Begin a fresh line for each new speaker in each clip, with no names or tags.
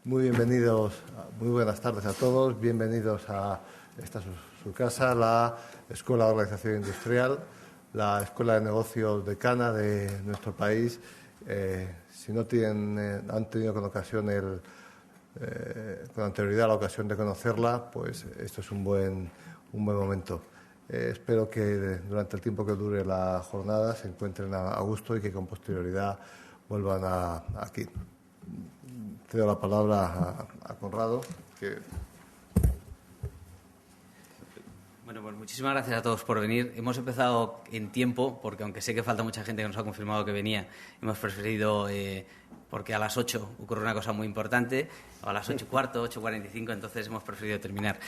Muy bienvenidos, muy buenas tardes a todos. Bienvenidos a esta su casa, la Escuela de Organización Industrial, la Escuela de Negocios decana de nuestro país. Si no han tenido con anterioridad la ocasión de conocerla, pues esto es un buen momento. Espero que durante el tiempo que dure la jornada se encuentren a gusto y que con posterioridad vuelvan aquí. Cedo la palabra a Conrado.
Bueno, pues muchísimas gracias a todos por venir. Hemos empezado en tiempo, porque aunque sé que falta mucha gente que nos ha confirmado que venía, hemos preferido, porque a las 8 ocurre una cosa muy importante, o a las 8:15, 8:45, entonces hemos preferido terminar.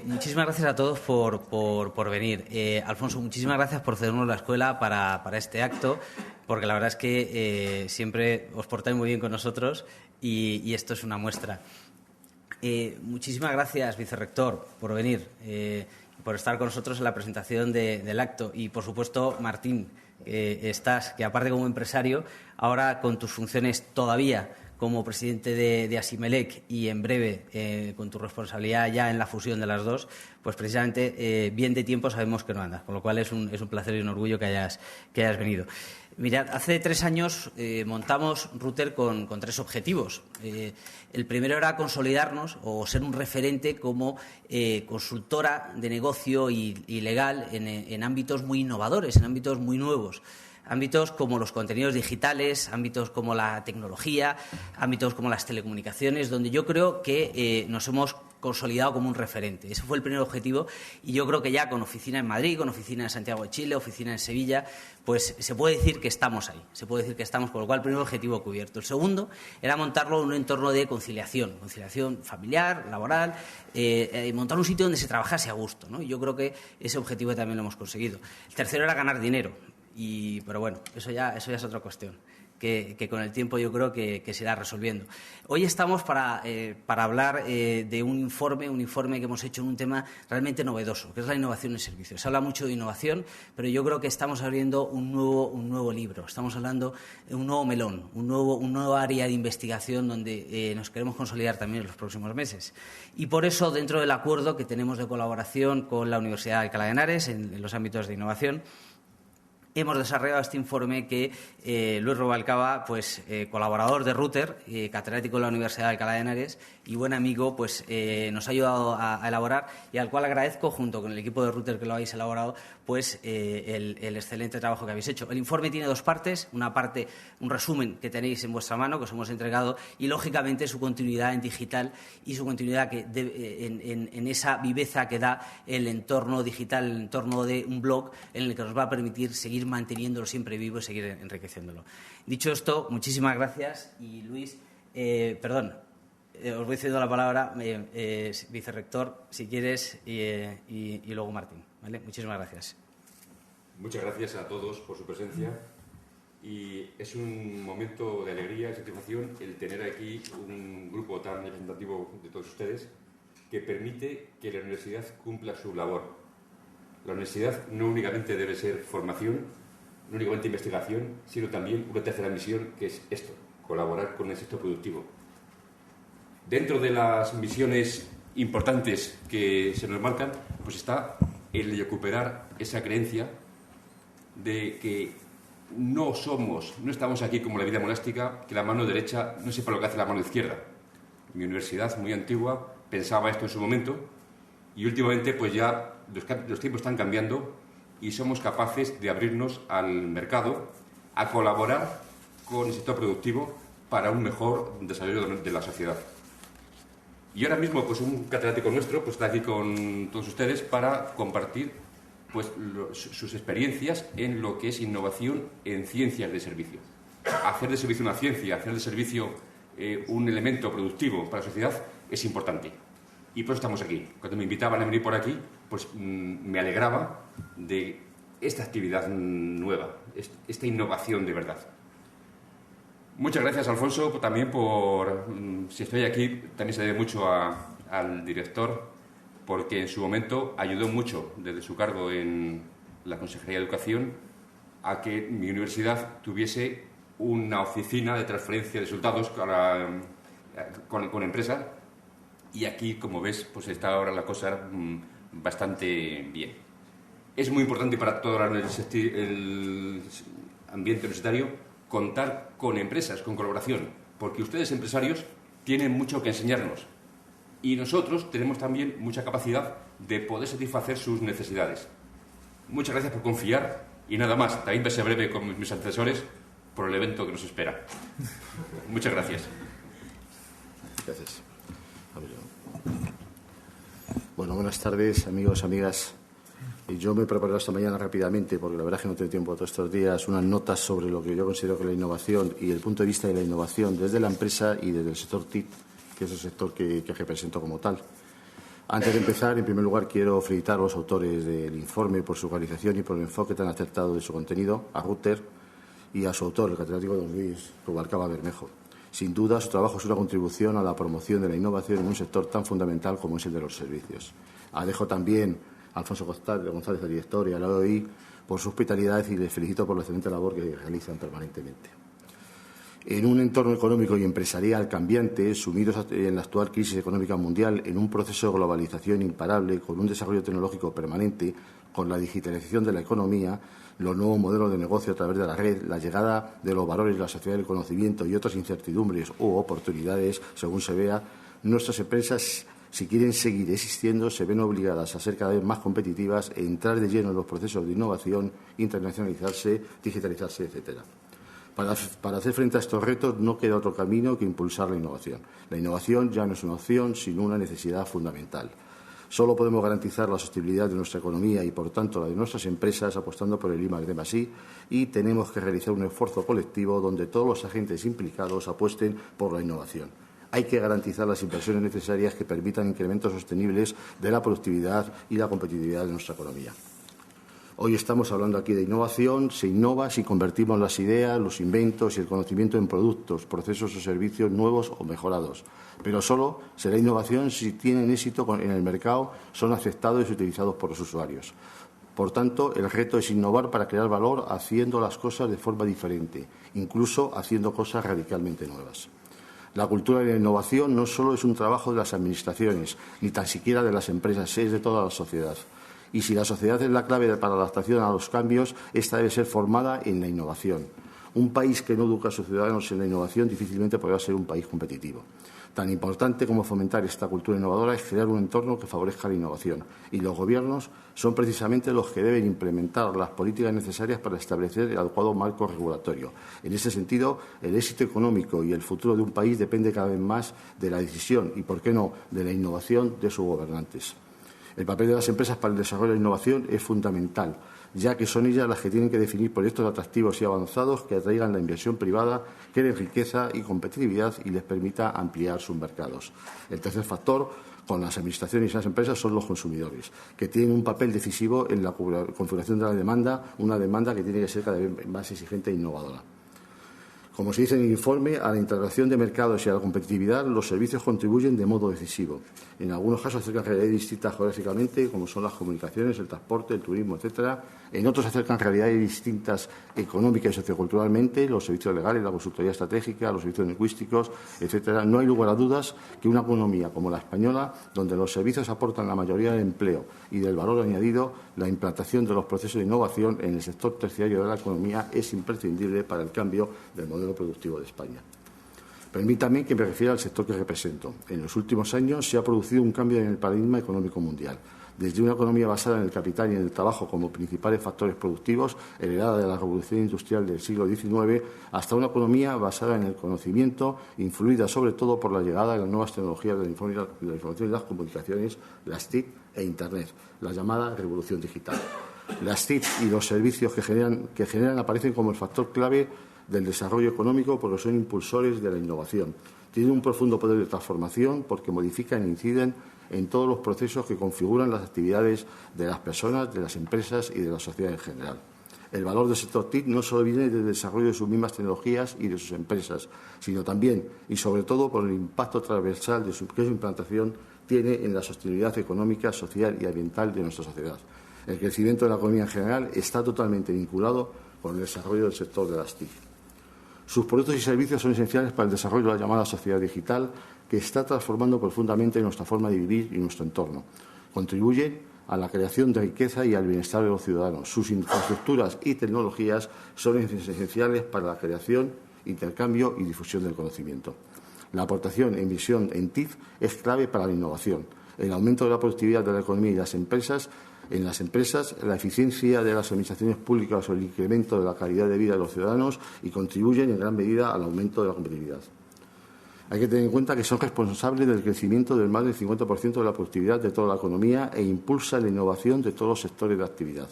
Muchísimas gracias a todos por venir. Alfonso, muchísimas gracias por cedernos la escuela para este acto, porque la verdad es que siempre os portáis muy bien con nosotros y esto es una muestra. Muchísimas gracias, vicerrector, por venir, por estar con nosotros en la presentación del acto. Y, por supuesto, Martín, que aparte como empresario, ahora con tus funciones todavía como presidente de Asimelec y en breve con tu responsabilidad ya en la fusión de las dos, pues precisamente bien de tiempo sabemos que no andas, con lo cual es un placer y un orgullo que hayas venido. Mirad, hace 3 años montamos Router con 3 objetivos. El primero era consolidarnos o ser un referente como consultora de negocio y legal en ámbitos muy innovadores, en ámbitos muy nuevos. Ámbitos como los contenidos digitales, ámbitos como la tecnología, ámbitos como las telecomunicaciones, donde yo creo que nos hemos consolidado como un referente. Ese fue el primer objetivo y yo creo que ya con oficina en Madrid, con oficina en Santiago de Chile, oficina en Sevilla, pues se puede decir que estamos ahí, con lo cual el primer objetivo cubierto. El segundo era montarlo en un entorno de conciliación familiar, laboral, montar un sitio donde se trabajase a gusto, ¿no? Y yo creo que ese objetivo también lo hemos conseguido. El tercero era ganar dinero. Pero bueno, eso ya es otra cuestión, que con el tiempo yo creo que se irá resolviendo. Hoy estamos para hablar de un informe que hemos hecho en un tema realmente novedoso, que es la innovación en servicios. Se habla mucho de innovación, pero yo creo que estamos abriendo un nuevo libro, estamos hablando de un nuevo melón, un nuevo área de investigación donde nos queremos consolidar también en los próximos meses. Y por eso, dentro del acuerdo que tenemos de colaboración con la Universidad de Alcalá de Henares en los ámbitos de innovación, hemos desarrollado este informe que Luis Rubalcaba, pues colaborador de Router, catedrático de la Universidad de Alcalá de Henares y buen amigo, pues nos ha ayudado a elaborar y al cual agradezco, junto con el equipo de Router que lo habéis elaborado, pues el excelente trabajo que habéis hecho. El informe tiene 2 partes, una parte, un resumen que tenéis en vuestra mano, que os hemos entregado, y lógicamente su continuidad en digital y su continuidad en esa viveza que da el entorno digital, el entorno de un blog en el que nos va a permitir seguir manteniéndolo siempre vivo y seguir enriqueciéndolo. Dicho esto, muchísimas gracias y Luis, os voy cediendo la palabra, vicerrector, si quieres, y luego Martín, ¿vale? Muchísimas gracias.
Muchas gracias a todos por su presencia y es un momento de alegría y satisfacción el tener aquí un grupo tan representativo de todos ustedes que permite que la universidad cumpla su labor. La universidad no únicamente debe ser formación, no únicamente investigación, sino también una tercera misión, que es esto, colaborar con el sector productivo. Dentro de las misiones importantes que se nos marcan, pues está el de recuperar esa creencia de que no estamos aquí como la vida monástica, que la mano derecha no sepa lo que hace la mano izquierda. Mi universidad, muy antigua, pensaba esto en su momento y últimamente pues ya los tiempos están cambiando y somos capaces de abrirnos al mercado, a colaborar con el sector productivo para un mejor desarrollo de la sociedad. Y ahora mismo pues un catedrático nuestro pues está aquí con todos ustedes para compartir pues sus experiencias en lo que es innovación en ciencias de servicio. Hacer de servicio una ciencia, hacer de servicio un elemento productivo para la sociedad es importante. Y por eso estamos aquí. Cuando me invitaban a venir por aquí, pues me alegraba de esta actividad nueva, esta innovación de verdad. Muchas gracias, Alfonso, también por... si estoy aquí, también se debe mucho al director, porque en su momento ayudó mucho desde su cargo en la Consejería de Educación a que mi universidad tuviese una oficina de transferencia de resultados con empresas, y aquí, como ves, pues está ahora la cosa bastante bien. Es muy importante para todo el ambiente universitario contar con empresas, con colaboración, porque ustedes, empresarios, tienen mucho que enseñarnos y nosotros tenemos también mucha capacidad de poder satisfacer sus necesidades. Muchas gracias por confiar y nada más. También voy a ser breve con mis antecesores por el evento que nos espera. Muchas gracias.
Gracias. Bueno, buenas tardes, amigos, amigas. Yo me he preparado esta mañana rápidamente, porque la verdad es que no tengo tiempo todos estos días, unas notas sobre lo que yo considero que es la innovación y el punto de vista de la innovación desde la empresa y desde el sector TIC, que es el sector que represento como tal. Antes de empezar, en primer lugar, quiero felicitar a los autores del informe por su organización y por el enfoque tan acertado de su contenido, a Rutter y a su autor, el catedrático don Luis Rubalcaba Bermejo. Sin duda, su trabajo es una contribución a la promoción de la innovación en un sector tan fundamental como es el de los servicios. Dejo también a Alfonso González, el director, y a la OI por su hospitalidad y les felicito por la excelente labor que realizan permanentemente. En un entorno económico y empresarial cambiante, sumidos en la actual crisis económica mundial, en un proceso de globalización imparable, con un desarrollo tecnológico permanente, con la digitalización de la economía, los nuevos modelos de negocio a través de la red, la llegada de los valores de la sociedad del conocimiento y otras incertidumbres u oportunidades, según se vea, nuestras empresas, si quieren seguir existiendo, se ven obligadas a ser cada vez más competitivas e entrar de lleno en los procesos de innovación, internacionalizarse, digitalizarse, etcétera. Para hacer frente a estos retos no queda otro camino que impulsar la innovación. La innovación ya no es una opción, sino una necesidad fundamental. Solo podemos garantizar la sostenibilidad de nuestra economía y, por tanto, la de nuestras empresas apostando por el I+D+I, y tenemos que realizar un esfuerzo colectivo donde todos los agentes implicados apuesten por la innovación. Hay que garantizar las inversiones necesarias que permitan incrementos sostenibles de la productividad y la competitividad de nuestra economía. Hoy estamos hablando aquí de innovación. Se innova si convertimos las ideas, los inventos y el conocimiento en productos, procesos o servicios nuevos o mejorados. Pero solo será innovación si tienen éxito en el mercado, son aceptados y utilizados por los usuarios. Por tanto, el reto es innovar para crear valor haciendo las cosas de forma diferente, incluso haciendo cosas radicalmente nuevas. La cultura de la innovación no solo es un trabajo de las administraciones, ni tan siquiera de las empresas, es de toda la sociedad. Y si la sociedad es la clave para la adaptación a los cambios, esta debe ser formada en la innovación. Un país que no educa a sus ciudadanos en la innovación difícilmente podrá ser un país competitivo. Tan importante como fomentar esta cultura innovadora es crear un entorno que favorezca la innovación. Y los gobiernos son precisamente los que deben implementar las políticas necesarias para establecer el adecuado marco regulatorio. En ese sentido, el éxito económico y el futuro de un país depende cada vez más de la decisión y, por qué no, de la innovación de sus gobernantes. El papel de las empresas para el desarrollo de la innovación es fundamental, ya que son ellas las que tienen que definir proyectos atractivos y avanzados que atraigan la inversión privada, creen riqueza y competitividad y les permita ampliar sus mercados. El tercer factor, con las administraciones y las empresas, son los consumidores, que tienen un papel decisivo en la configuración de la demanda, una demanda que tiene que ser cada vez más exigente e innovadora. Como se dice en el informe, a la integración de mercados y a la competitividad, los servicios contribuyen de modo decisivo. En algunos casos acercan realidades distintas geográficamente, como son las comunicaciones, el transporte, el turismo, etcétera. En otros acercan realidades distintas económicas y socioculturalmente, los servicios legales, la consultoría estratégica, los servicios lingüísticos, etcétera. No hay lugar a dudas que una economía como la española, donde los servicios aportan la mayoría del empleo y del valor añadido, la implantación de los procesos de innovación en el sector terciario de la economía es imprescindible para el cambio del modelo productivo de España. Permítame que me refiera al sector que represento. En los últimos años se ha producido un cambio en el paradigma económico mundial. Desde una economía basada en el capital y en el trabajo como principales factores productivos, heredada de la revolución industrial del siglo XIX, hasta una economía basada en el conocimiento, influida sobre todo por la llegada de las nuevas tecnologías de la información y las comunicaciones, las TIC e Internet, la llamada revolución digital. Las TIC y los servicios que generan aparecen como el factor clave del desarrollo económico porque son impulsores de la innovación. Tienen un profundo poder de transformación porque modifican e inciden en todos los procesos que configuran las actividades de las personas, de las empresas y de la sociedad en general. El valor del sector TIC no solo viene del desarrollo de sus mismas tecnologías y de sus empresas, sino también y sobre todo por el impacto transversal que su implantación tiene en la sostenibilidad económica, social y ambiental de nuestra sociedad. El crecimiento de la economía en general está totalmente vinculado con el desarrollo del sector de las TIC. Sus productos y servicios son esenciales para el desarrollo de la llamada sociedad digital, que está transformando profundamente nuestra forma de vivir y nuestro entorno. Contribuyen a la creación de riqueza y al bienestar de los ciudadanos. Sus infraestructuras y tecnologías son esenciales para la creación, intercambio y difusión del conocimiento. La aportación e inversión en TIC es clave para la innovación, el aumento de la productividad de la economía y las empresas, la eficiencia de las administraciones públicas o el incremento de la calidad de vida de los ciudadanos y contribuyen en gran medida al aumento de la competitividad. Hay que tener en cuenta que son responsables del crecimiento del más del 50% de la productividad de toda la economía e impulsan la innovación de todos los sectores de actividad.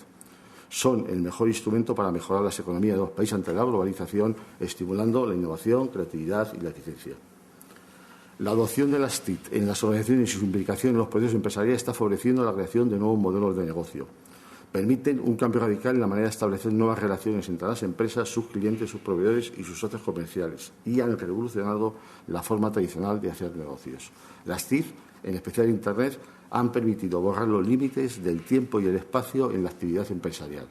Son el mejor instrumento para mejorar las economías de los países ante la globalización, estimulando la innovación, creatividad y la eficiencia. La adopción de las TIC en las organizaciones y su implicación en los procesos empresariales está favoreciendo la creación de nuevos modelos de negocio. Permiten un cambio radical en la manera de establecer nuevas relaciones entre las empresas, sus clientes, sus proveedores y sus socios comerciales y han revolucionado la forma tradicional de hacer negocios. Las TIC, en especial Internet, han permitido borrar los límites del tiempo y el espacio en la actividad empresarial.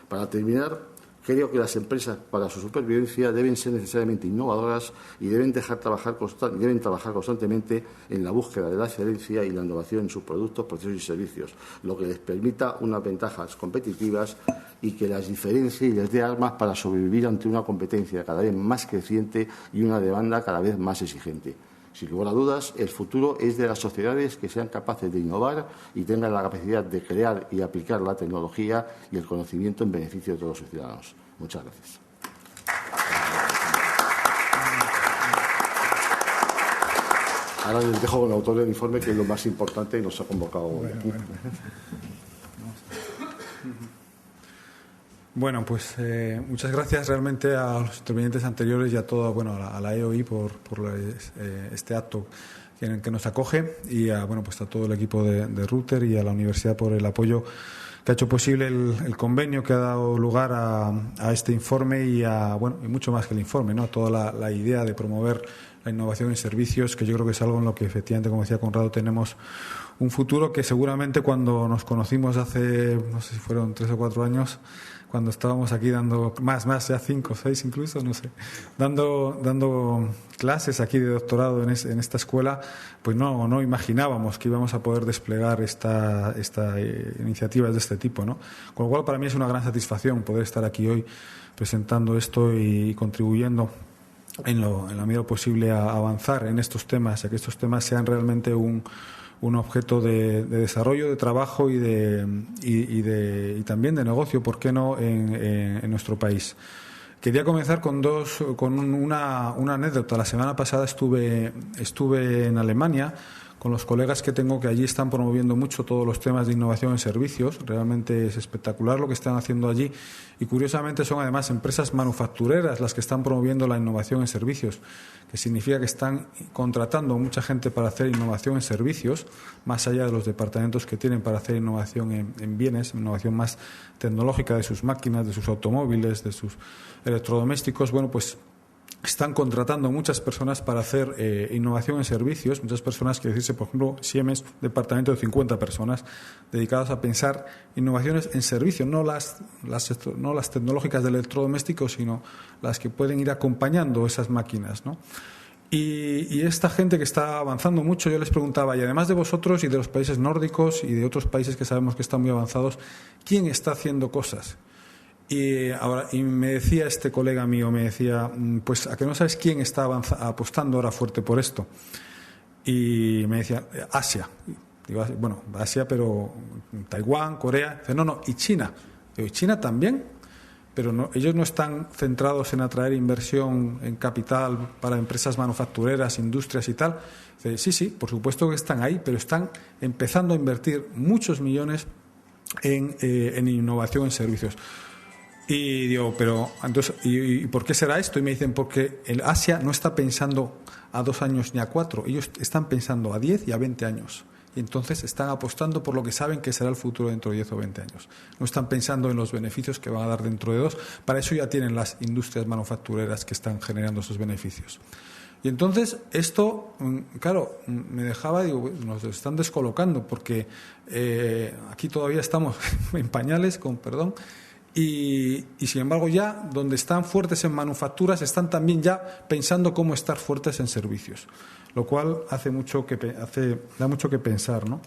Para terminar, creo que las empresas, para su supervivencia, deben ser necesariamente innovadoras y deben trabajar constantemente en la búsqueda de la excelencia y la innovación en sus productos, procesos y servicios, lo que les permita unas ventajas competitivas y que las diferencie y les dé armas para sobrevivir ante una competencia cada vez más creciente y una demanda cada vez más exigente. Sin lugar a dudas, el futuro es de las sociedades que sean capaces de innovar y tengan la capacidad de crear y aplicar la tecnología y el conocimiento en beneficio de todos sus ciudadanos. Muchas gracias. Ahora les dejo con el autor del informe, que es lo más importante y nos ha convocado hoy aquí.
Bueno, pues muchas gracias realmente a los intervinientes anteriores y a toda, a la EOI por este acto que nos acoge y a todo el equipo de Router y a la universidad por el apoyo que ha hecho posible el convenio que ha dado lugar a este informe y mucho más que el informe, ¿no? Toda la idea de promover la innovación en servicios, que yo creo que es algo en lo que efectivamente, como decía Conrado, tenemos un futuro que seguramente cuando nos conocimos hace, no sé si fueron 3 o 4 años, cuando estábamos aquí dando, más, ya 5 o 6 incluso, no sé, dando clases aquí de doctorado en esta escuela, pues no imaginábamos que íbamos a poder desplegar esta iniciativas de este tipo, ¿no? Con lo cual, para mí es una gran satisfacción poder estar aquí hoy presentando esto y contribuyendo en la medida posible a avanzar en estos temas, a que estos temas sean realmente un objeto de desarrollo, de trabajo y también de negocio, ¿por qué no?, en nuestro país. Quería comenzar con una anécdota. La semana pasada estuve en Alemania con los colegas que tengo, que allí están promoviendo mucho todos los temas de innovación en servicios. Realmente es espectacular lo que están haciendo allí y curiosamente son además empresas manufactureras las que están promoviendo la innovación en servicios, que significa que están contratando mucha gente para hacer innovación en servicios, más allá de los departamentos que tienen para hacer innovación en bienes, innovación más tecnológica de sus máquinas, de sus automóviles, de sus electrodomésticos. Pues están contratando muchas personas para hacer innovación en servicios, muchas personas, que decirse, por ejemplo, Siemens, departamento de 50 personas dedicadas a pensar innovaciones en servicios, no las tecnológicas del electrodoméstico, sino las que pueden ir acompañando esas máquinas, ¿no? Y esta gente que está avanzando mucho, yo les preguntaba, y además de vosotros y de los países nórdicos y de otros países que sabemos que están muy avanzados, ¿quién está haciendo cosas? Y me decía este colega mío, pues a que no sabes quién está apostando ahora fuerte por esto. Y me decía, Asia. Digo, Asia, pero Taiwán, Corea. Dice, no, y China. Digo, ¿y China también? Pero no, ellos no están centrados en atraer inversión en capital para empresas manufactureras, industrias y tal. Dice, sí, por supuesto que están ahí, pero están empezando a invertir muchos millones en innovación en servicios. Y digo, pero entonces, ¿y por qué será esto? Y me dicen, porque el Asia no está pensando a 2 años ni a 4, ellos están pensando a 10 y a 20 años. Y entonces están apostando por lo que saben que será el futuro dentro de 10 o 20 años. No están pensando en los beneficios que van a dar dentro de 2. Para eso ya tienen las industrias manufactureras que están generando esos beneficios. Y entonces esto, claro, me dejaba, nos están descolocando, porque aquí todavía estamos en pañales, con perdón. y sin embargo ya donde están fuertes en manufacturas están también ya pensando cómo estar fuertes en servicios, lo cual da mucho que pensar, ¿no?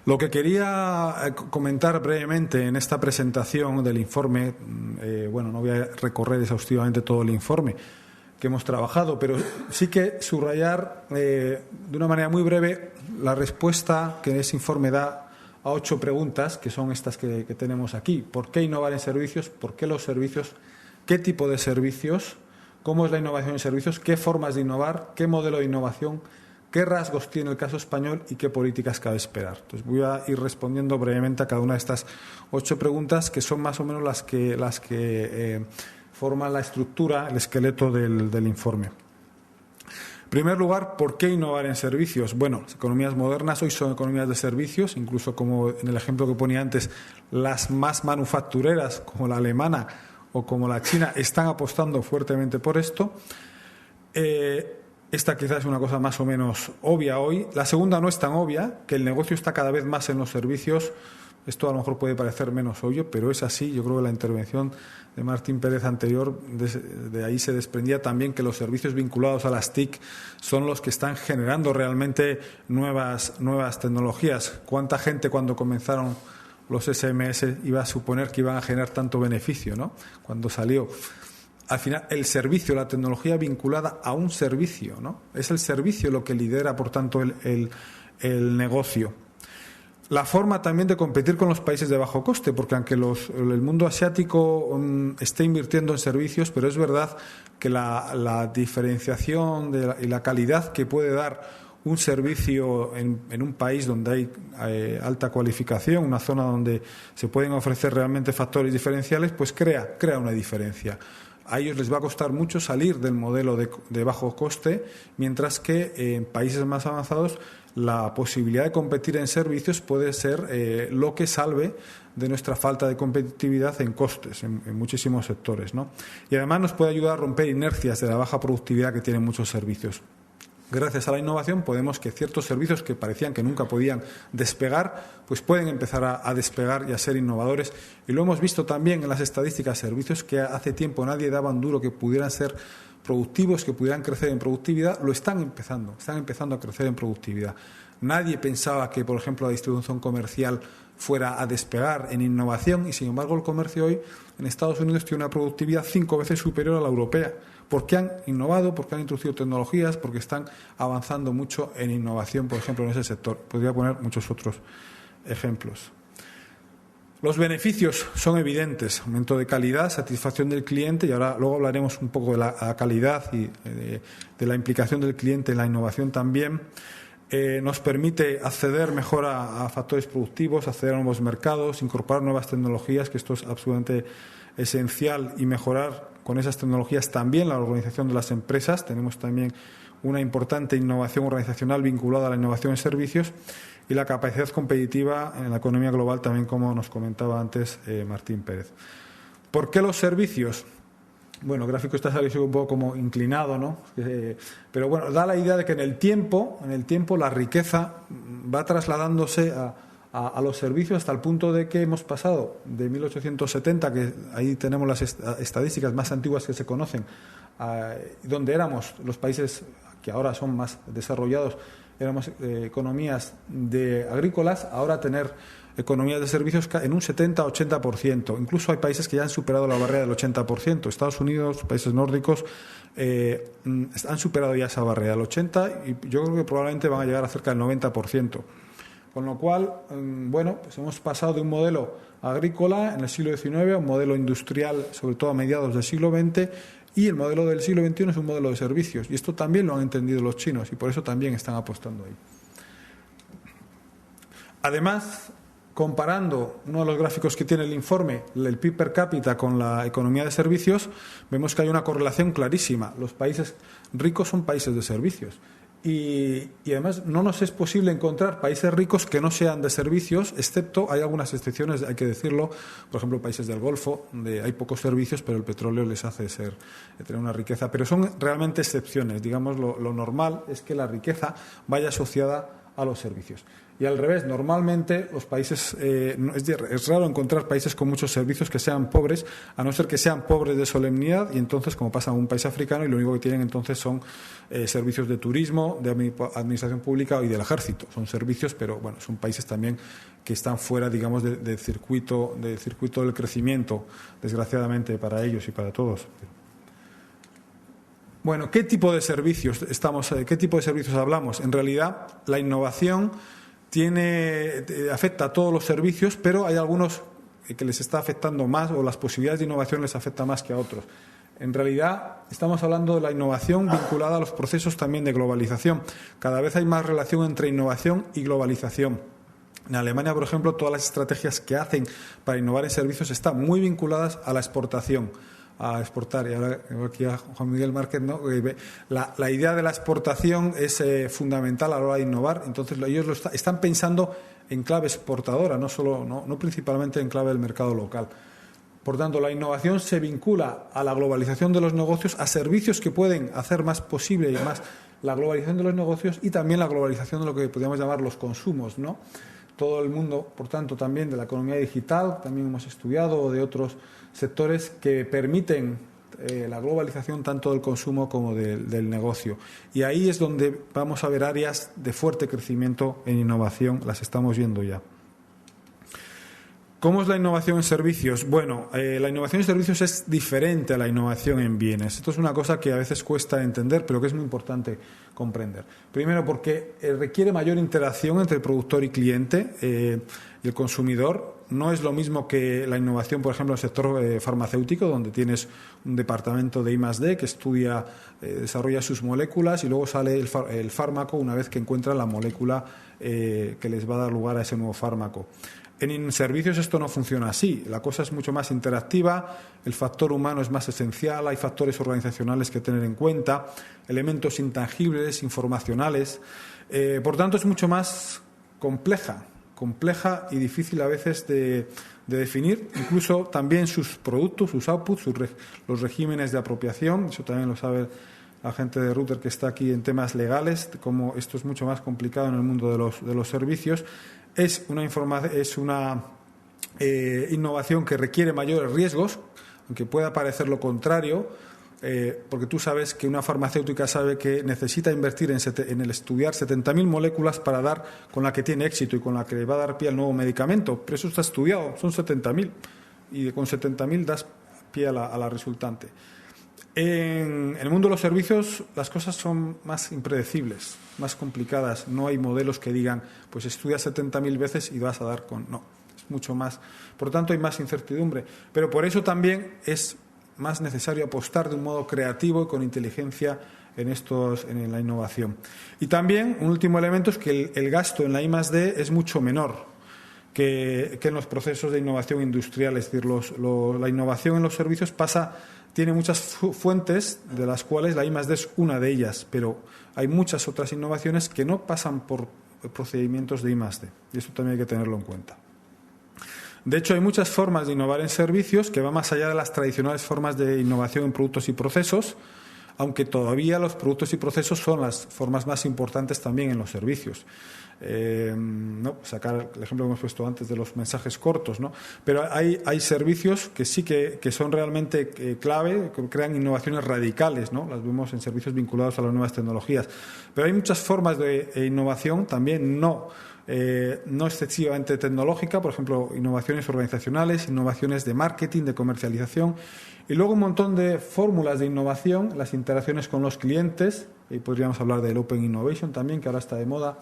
Lo que quería comentar brevemente en esta presentación del informe, no voy a recorrer exhaustivamente todo el informe que hemos trabajado, pero sí que subrayar de una manera muy breve la respuesta que ese informe da a 8 preguntas, que son estas que tenemos aquí. ¿Por qué innovar en servicios? ¿Por qué los servicios? ¿Qué tipo de servicios? ¿Cómo es la innovación en servicios? ¿Qué formas de innovar? ¿Qué modelo de innovación? ¿Qué rasgos tiene el caso español y qué políticas cabe esperar? Entonces voy a ir respondiendo brevemente a cada una de estas 8 preguntas, que son más o menos las que forman la estructura, el esqueleto del informe. En primer lugar, ¿por qué innovar en servicios? Bueno, las economías modernas hoy son economías de servicios, incluso como en el ejemplo que ponía antes, las más manufactureras, como la alemana o como la china, están apostando fuertemente por esto. Esta quizás es una cosa más o menos obvia hoy. La segunda no es tan obvia, que el negocio está cada vez más en los servicios. Esto a lo mejor puede parecer menos obvio, pero es así. Yo creo que la intervención de Martín Pérez anterior, de ahí se desprendía también que los servicios vinculados a las TIC son los que están generando realmente nuevas tecnologías. ¿Cuánta gente cuando comenzaron los SMS iba a suponer que iban a generar tanto beneficio, ¿no? Cuando salió. Al final, el servicio, la tecnología vinculada a un servicio, ¿no? Es el servicio lo que lidera, por tanto, el negocio. La forma también de competir con los países de bajo coste, porque aunque el mundo asiático esté invirtiendo en servicios, pero es verdad que la diferenciación y la calidad que puede dar un servicio en un país donde hay alta cualificación, una zona donde se pueden ofrecer realmente factores diferenciales, pues crea una diferencia. A ellos les va a costar mucho salir del modelo de bajo coste, mientras que en países más avanzados la posibilidad de competir en servicios puede ser lo que salve de nuestra falta de competitividad en costes en muchísimos sectores, ¿no? Y además nos puede ayudar a romper inercias de la baja productividad que tienen muchos servicios. Gracias a la innovación podemos que ciertos servicios que parecían que nunca podían despegar, pues pueden empezar a despegar y a ser innovadores. Y lo hemos visto también en las estadísticas, servicios que hace tiempo nadie daba un duro que pudieran ser productivos, que pudieran crecer en productividad, están empezando a crecer en productividad. Nadie pensaba que, por ejemplo, la distribución comercial fuera a despegar en innovación y, sin embargo, el comercio hoy en Estados Unidos tiene una productividad 5 veces superior a la europea. Porque han innovado, porque han introducido tecnologías, porque están avanzando mucho en innovación, por ejemplo, en ese sector. Podría poner muchos otros ejemplos. Los beneficios son evidentes: aumento de calidad, satisfacción del cliente, y luego hablaremos un poco de la calidad y de la implicación del cliente en la innovación también. Nos permite acceder mejor a factores productivos, acceder a nuevos mercados, incorporar nuevas tecnologías, que esto es absolutamente esencial, y mejorar con esas tecnologías también la organización de las empresas. Tenemos también una importante innovación organizacional vinculada a la innovación en servicios y la capacidad competitiva en la economía global también, como nos comentaba antes Martín Pérez. ¿Por qué los servicios? Bueno, el gráfico está saliendo un poco como inclinado, ¿no? Pero bueno, da la idea de que en el tiempo la riqueza va trasladándose a los servicios hasta el punto de que hemos pasado de 1870, que ahí tenemos las estadísticas más antiguas que se conocen, donde éramos los países que ahora son más desarrollados, éramos economías agrícolas, ahora tener economías de servicios en un 70-80%. Incluso hay países que ya han superado la barrera del 80%. Estados Unidos, países nórdicos, han superado ya esa barrera del 80%, y yo creo que probablemente van a llegar a cerca del 90%. Con lo cual, pues hemos pasado de un modelo agrícola en el siglo XIX a un modelo industrial, sobre todo a mediados del siglo XX, y el modelo del siglo XXI es un modelo de servicios. Y esto también lo han entendido los chinos, y por eso también están apostando ahí. Además, comparando uno de los gráficos que tiene el informe, el PIB per cápita, con la economía de servicios, vemos que hay una correlación clarísima. Los países ricos son países de servicios. Y además no nos es posible encontrar países ricos que no sean de servicios, excepto, hay algunas excepciones, hay que decirlo, por ejemplo, países del Golfo, donde hay pocos servicios, pero el petróleo les hace tener una riqueza. Pero son realmente excepciones. Digamos, lo normal es que la riqueza vaya asociada a los servicios. Y al revés, normalmente los países, es raro encontrar países con muchos servicios que sean pobres, a no ser que sean pobres de solemnidad, y entonces, como pasa en un país africano, y lo único que tienen entonces son servicios de turismo, de administración pública y del ejército. Son servicios, pero bueno, son países también que están fuera, digamos, del circuito del crecimiento, desgraciadamente para ellos y para todos. Bueno, ¿qué tipo de servicios hablamos? En realidad, la innovación afecta a todos los servicios, pero hay algunos que les está afectando más, o las posibilidades de innovación les afecta más que a otros. En realidad, estamos hablando de la innovación vinculada a los procesos también de globalización. Cada vez hay más relación entre innovación y globalización. En Alemania, por ejemplo, todas las estrategias que hacen para innovar en servicios están muy vinculadas a la exportación, a exportar. Y ahora aquí a Juan Miguel Márquez, ¿no? La idea de la exportación es fundamental a la hora de innovar. Entonces ellos están pensando en clave exportadora, no principalmente en clave del mercado local. Por tanto, la innovación se vincula a la globalización de los negocios, a servicios que pueden hacer más posible y más la globalización de los negocios, y también la globalización de lo que podríamos llamar los consumos, ¿no? Todo el mundo, por tanto, también de la economía digital, también hemos estudiado, o de otros sectores que permiten la globalización tanto del consumo como del negocio. Y ahí es donde vamos a ver áreas de fuerte crecimiento en innovación, las estamos viendo ya. ¿Cómo es la innovación en servicios? Bueno, la innovación en servicios es diferente a la innovación en bienes. Esto es una cosa que a veces cuesta entender, pero que es muy importante comprender. Primero, porque requiere mayor interacción entre el productor y cliente y el consumidor. No es lo mismo que la innovación, por ejemplo, en el sector farmacéutico, donde tienes un departamento de I+D que estudia, desarrolla sus moléculas, y luego sale el fármaco una vez que encuentra la molécula que les va a dar lugar a ese nuevo fármaco. En servicios esto no funciona así. La cosa es mucho más interactiva, el factor humano es más esencial, hay factores organizacionales que tener en cuenta, elementos intangibles, informacionales. Por tanto, es mucho más compleja y difícil a veces de definir. Incluso también sus productos, sus outputs, los regímenes de apropiación. Eso también lo sabe la gente de Rutter que está aquí en temas legales, como esto es mucho más complicado en el mundo de los servicios. Es una innovación que requiere mayores riesgos, aunque pueda parecer lo contrario, porque tú sabes que una farmacéutica sabe que necesita invertir en el estudiar 70.000 moléculas para dar con la que tiene éxito y con la que le va a dar pie al nuevo medicamento. Pero eso está estudiado, son 70.000, y con 70.000 das pie a la resultante. En el mundo de los servicios las cosas son más impredecibles, más complicadas. No hay modelos que digan, pues estudia 70.000 veces y vas a dar con... No, es mucho más. Por tanto, hay más incertidumbre. Pero por eso también es más necesario apostar de un modo creativo y con inteligencia en la innovación. Y también, un último elemento es que el gasto en la I+D es mucho menor que en los procesos de innovación industrial. Es decir, la innovación en los servicios tiene muchas fuentes, de las cuales la I+D es una de ellas, pero hay muchas otras innovaciones que no pasan por procedimientos de I+D, y eso también hay que tenerlo en cuenta. De hecho, hay muchas formas de innovar en servicios que van más allá de las tradicionales formas de innovación en productos y procesos, aunque todavía los productos y procesos son las formas más importantes también en los servicios. Sacar el ejemplo que hemos puesto antes de los mensajes cortos, ¿no? Pero hay servicios que sí que son realmente clave, que crean innovaciones radicales, ¿no? Las vemos en servicios vinculados a las nuevas tecnologías. Pero hay muchas formas de innovación también no excesivamente tecnológica, por ejemplo, innovaciones organizacionales, innovaciones de marketing, de comercialización, y luego un montón de fórmulas de innovación, las interacciones con los clientes, y podríamos hablar del Open Innovation también, que ahora está de moda,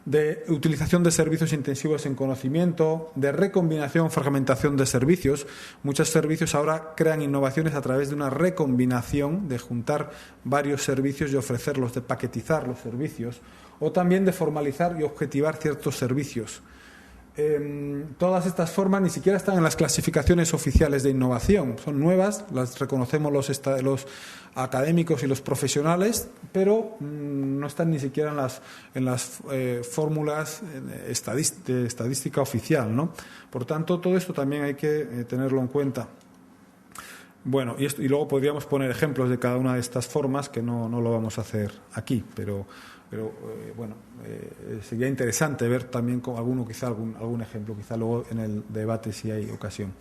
de utilización de servicios intensivos en conocimiento, de recombinación, fragmentación de servicios. Muchos servicios ahora crean innovaciones a través de una recombinación, de juntar varios servicios y ofrecerlos, de paquetizar los servicios, o también de formalizar y objetivar ciertos servicios. Todas estas formas ni siquiera están en las clasificaciones oficiales de innovación, son nuevas, las reconocemos los académicos y los profesionales, pero no están ni siquiera en las fórmulas de estadística oficial, ¿no? Por tanto, todo esto también hay que tenerlo en cuenta. Bueno, y luego podríamos poner ejemplos de cada una de estas formas, que no lo vamos a hacer aquí, pero sería interesante ver también con algún ejemplo, quizá luego en el debate si hay ocasión.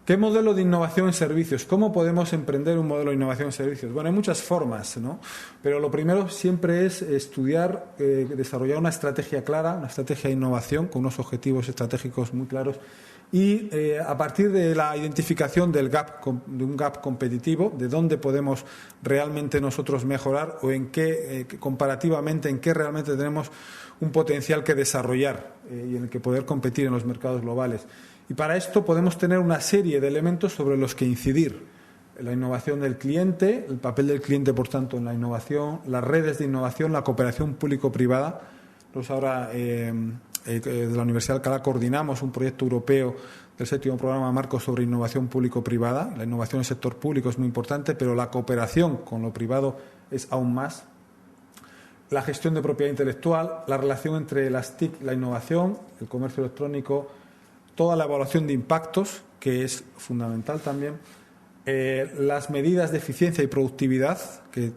¿Qué modelo de innovación en servicios? ¿Cómo podemos emprender un modelo de innovación en servicios? Bueno, hay muchas formas, ¿no? Pero lo primero siempre es estudiar, desarrollar una estrategia clara, una estrategia de innovación con unos objetivos estratégicos muy claros y a partir de la identificación de un gap competitivo, de dónde podemos realmente nosotros mejorar o en qué, comparativamente, en qué realmente tenemos un potencial que desarrollar y en el que poder competir en los mercados globales. Y para esto podemos tener una serie de elementos sobre los que incidir. La innovación del cliente, el papel del cliente, por tanto, en la innovación, las redes de innovación, la cooperación público-privada. Nosotros ahora, de la Universidad de Alcalá, coordinamos un proyecto europeo del 7º programa marco sobre innovación público-privada. La innovación en el sector público es muy importante, pero la cooperación con lo privado es aún más. La gestión de propiedad intelectual, la relación entre las TIC, la innovación, el comercio electrónico, toda la evaluación de impactos, que es fundamental también, las medidas de eficiencia y productividad, que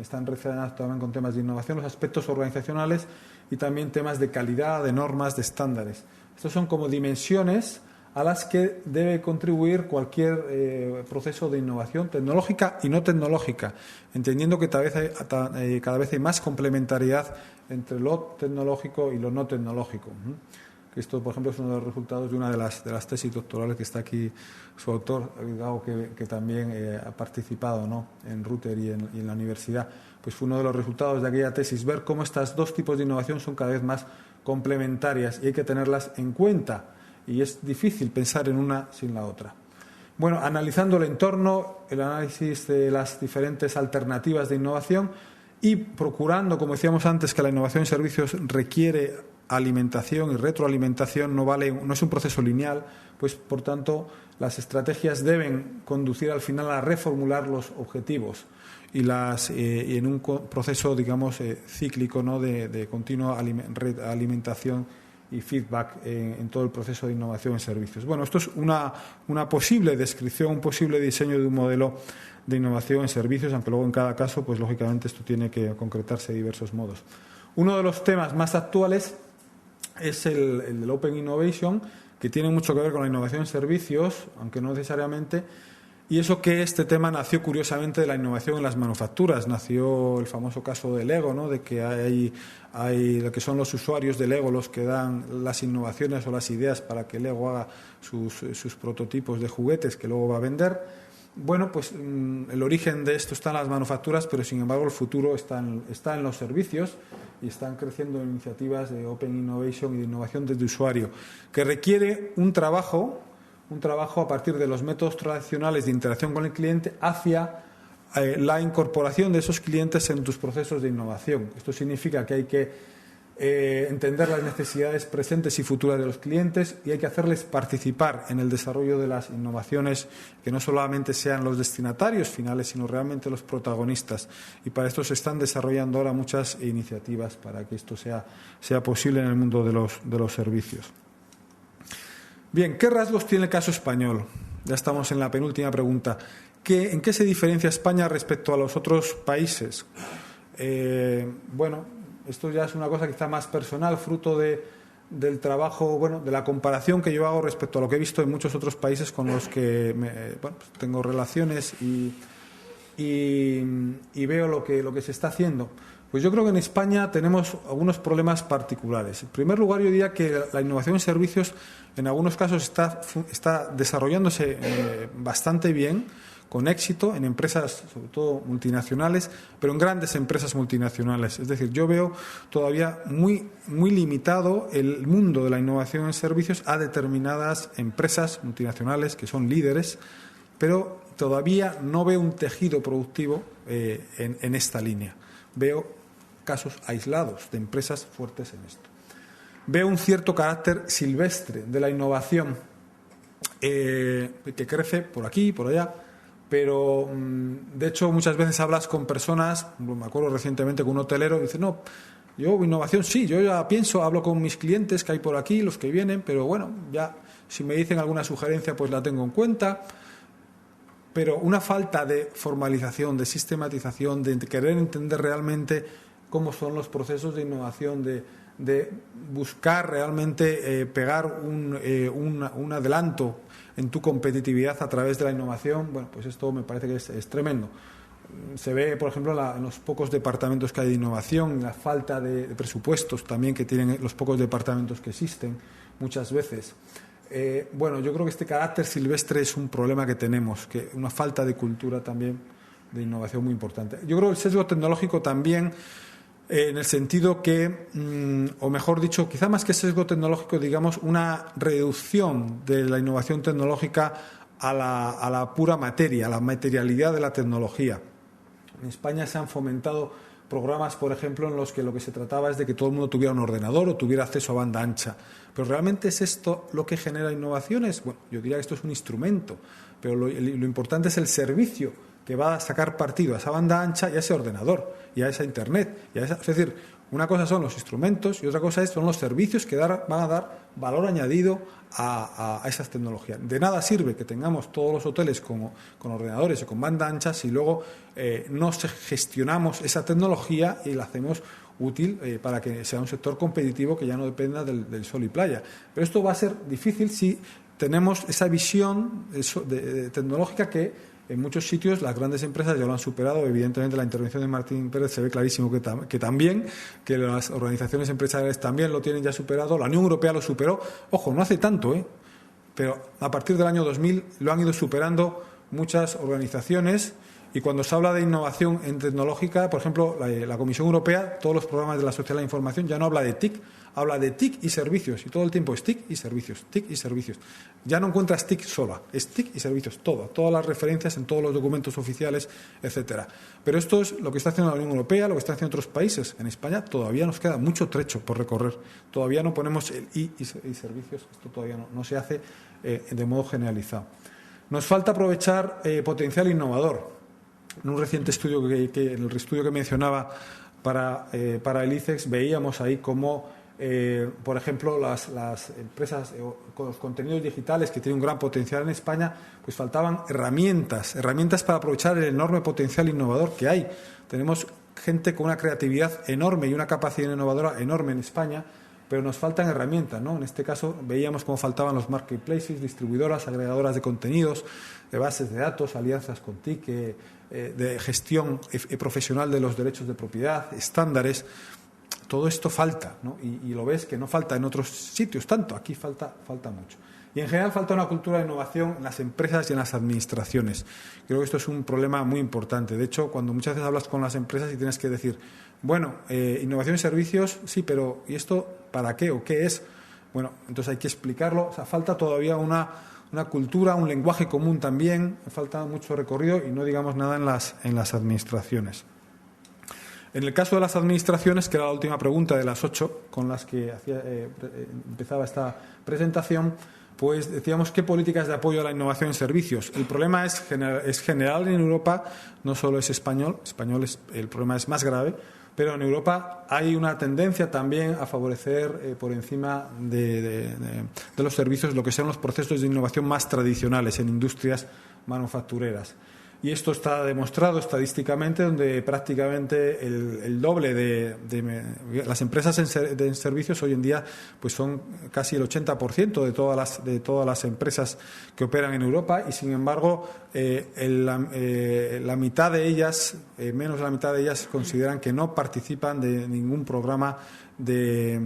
están relacionadas también con temas de innovación, los aspectos organizacionales y también temas de calidad, de normas, de estándares. Estos son como dimensiones a las que debe contribuir cualquier proceso de innovación tecnológica y no tecnológica, entendiendo que cada vez hay más complementariedad entre lo tecnológico y lo no tecnológico. Esto, por ejemplo, es uno de los resultados de una de las tesis doctorales que está aquí su autor, que también ha participado, ¿no?, en Rutter y en la universidad. Pues fue uno de los resultados de aquella tesis, ver cómo estos dos tipos de innovación son cada vez más complementarias y hay que tenerlas en cuenta. Y es difícil pensar en una sin la otra. Bueno, analizando el entorno, el análisis de las diferentes alternativas de innovación y procurando, como decíamos antes, que la innovación en servicios requiere alimentación y retroalimentación, no es un proceso lineal, pues por tanto las estrategias deben conducir al final a reformular los objetivos y en un proceso, digamos, cíclico, ¿no?, de continua alimentación y feedback en todo el proceso de innovación en servicios. Bueno, esto es una posible descripción, un posible diseño de un modelo de innovación en servicios, aunque luego en cada caso, pues lógicamente esto tiene que concretarse de diversos modos. Uno de los temas más actuales es el del Open Innovation, que tiene mucho que ver con la innovación en servicios, aunque no necesariamente, y eso que este tema nació curiosamente de la innovación en las manufacturas. Nació el famoso caso de Lego, ¿no?, de que hay lo que son los usuarios de Lego los que dan las innovaciones o las ideas para que Lego haga sus prototipos de juguetes que luego va a vender. Bueno, pues el origen de esto está en las manufacturas, pero sin embargo el futuro está en los servicios y están creciendo iniciativas de Open Innovation y de innovación desde usuario, que requiere un trabajo a partir de los métodos tradicionales de interacción con el cliente hacia la incorporación de esos clientes en tus procesos de innovación. Esto significa que hay que entender las necesidades presentes y futuras de los clientes y hay que hacerles participar en el desarrollo de las innovaciones, que no solamente sean los destinatarios finales, sino realmente los protagonistas. Y para esto se están desarrollando ahora muchas iniciativas para que esto sea posible en el mundo de los servicios. Bien, ¿qué rasgos tiene el caso español? Ya estamos en la penúltima pregunta. ¿En qué se diferencia España respecto a los otros países? Bueno, esto ya es una cosa quizá más personal, fruto del trabajo, de la comparación que yo hago respecto a lo que he visto en muchos otros países con los que pues tengo relaciones y veo lo que se está haciendo. Pues yo creo que en España tenemos algunos problemas particulares. En primer lugar, yo diría que la innovación en servicios en algunos casos está desarrollándose bastante bien, con éxito, en empresas sobre todo multinacionales, pero en grandes empresas multinacionales. Es decir, yo veo todavía muy, muy limitado el mundo de la innovación en servicios a determinadas empresas multinacionales que son líderes, pero todavía no veo un tejido productivo en esta línea. Veo casos aislados de empresas fuertes en esto. Veo un cierto carácter silvestre de la innovación que crece por aquí y por allá, pero de hecho muchas veces hablas con personas, me acuerdo recientemente con un hotelero, y dice, no, yo innovación sí, yo ya pienso, hablo con mis clientes que hay por aquí, los que vienen, pero bueno, ya si me dicen alguna sugerencia pues la tengo en cuenta. pero una falta de formalización, de sistematización, de querer entender realmente cómo son los procesos de innovación, de buscar realmente pegar un adelanto en tu competitividad a través de la innovación. Bueno, pues esto me parece que es tremendo. Se ve, por ejemplo, en los pocos departamentos que hay de innovación, la falta de presupuestos también que tienen los pocos departamentos que existen muchas veces. Bueno, yo creo que este carácter silvestre es un problema que tenemos, que una falta de cultura también de innovación muy importante. Yo creo que el sesgo tecnológico también, en el sentido que, o mejor dicho, quizá más que sesgo tecnológico, digamos, una reducción de la innovación tecnológica a la pura materia, a la materialidad de la tecnología. En España se han fomentado programas, por ejemplo, en los que lo que se trataba es de que todo el mundo tuviera un ordenador o tuviera acceso a banda ancha. ¿Pero realmente es esto lo que genera innovaciones? Bueno, yo diría que esto es un instrumento, pero lo importante es el servicio que va a sacar partido a esa banda ancha y a ese ordenador y a esa Internet. Es decir, una cosa son los instrumentos y otra cosa son los servicios que van a dar valor añadido a esas tecnologías. De nada sirve que tengamos todos los hoteles con ordenadores o con banda ancha si luego no gestionamos esa tecnología y la hacemos útil para que sea un sector competitivo que ya no dependa del sol y playa. Pero esto va a ser difícil si tenemos esa visión tecnológica que en muchos sitios las grandes empresas ya lo han superado. Evidentemente la intervención de Martín Pérez se ve clarísimo que también, que las organizaciones empresariales también lo tienen ya superado. La Unión Europea lo superó, ojo, no hace tanto, pero a partir del año 2000 lo han ido superando muchas organizaciones. Y cuando se habla de innovación en tecnológica, por ejemplo, la Comisión Europea, todos los programas de la sociedad de la información ya no habla de TIC, habla de TIC y servicios, y todo el tiempo es TIC y servicios, TIC y servicios. Ya no encuentras TIC sola, es TIC y servicios, todas las referencias en todos los documentos oficiales, etcétera. Pero esto es lo que está haciendo la Unión Europea, lo que están haciendo otros países. En España todavía nos queda mucho trecho por recorrer. Todavía no ponemos el I y servicios, esto todavía no se hace de modo generalizado. Nos falta aprovechar potencial innovador. En un reciente estudio en el estudio que mencionaba para el ICEX, veíamos ahí cómo, por ejemplo, las empresas con los contenidos digitales que tienen un gran potencial en España, pues faltaban herramientas para aprovechar el enorme potencial innovador que hay. Tenemos gente con una creatividad enorme y una capacidad innovadora enorme en España, pero nos faltan herramientas, ¿no? En este caso veíamos cómo faltaban los marketplaces, distribuidoras, agregadoras de contenidos, de bases de datos, alianzas con TIC, de gestión profesional de los derechos de propiedad, estándares. Todo esto falta, ¿no? Y lo ves que no falta en otros sitios tanto, aquí falta mucho. Y en general falta una cultura de innovación en las empresas y en las administraciones. Creo que esto es un problema muy importante. De hecho, cuando muchas veces hablas con las empresas y tienes que decir, bueno, innovación y servicios, sí, pero ¿y esto para qué o qué es? Bueno, entonces hay que explicarlo. O sea, falta todavía una cultura, un lenguaje común también. Falta mucho recorrido y no digamos nada en las administraciones. En el caso de las administraciones, que era la última pregunta de las 8 con las que empezaba esta presentación, pues decíamos qué políticas de apoyo a la innovación en servicios. El problema es general en Europa, no solo es español, el problema es más grave, pero en Europa hay una tendencia también a favorecer por encima de los servicios lo que son los procesos de innovación más tradicionales en industrias manufactureras. Y esto está demostrado estadísticamente, donde prácticamente el doble de las empresas en servicios hoy en día pues son casi el 80% de todas las empresas que operan en Europa, y sin embargo la mitad de ellas, menos de la mitad de ellas, consideran que no participan de ningún programa de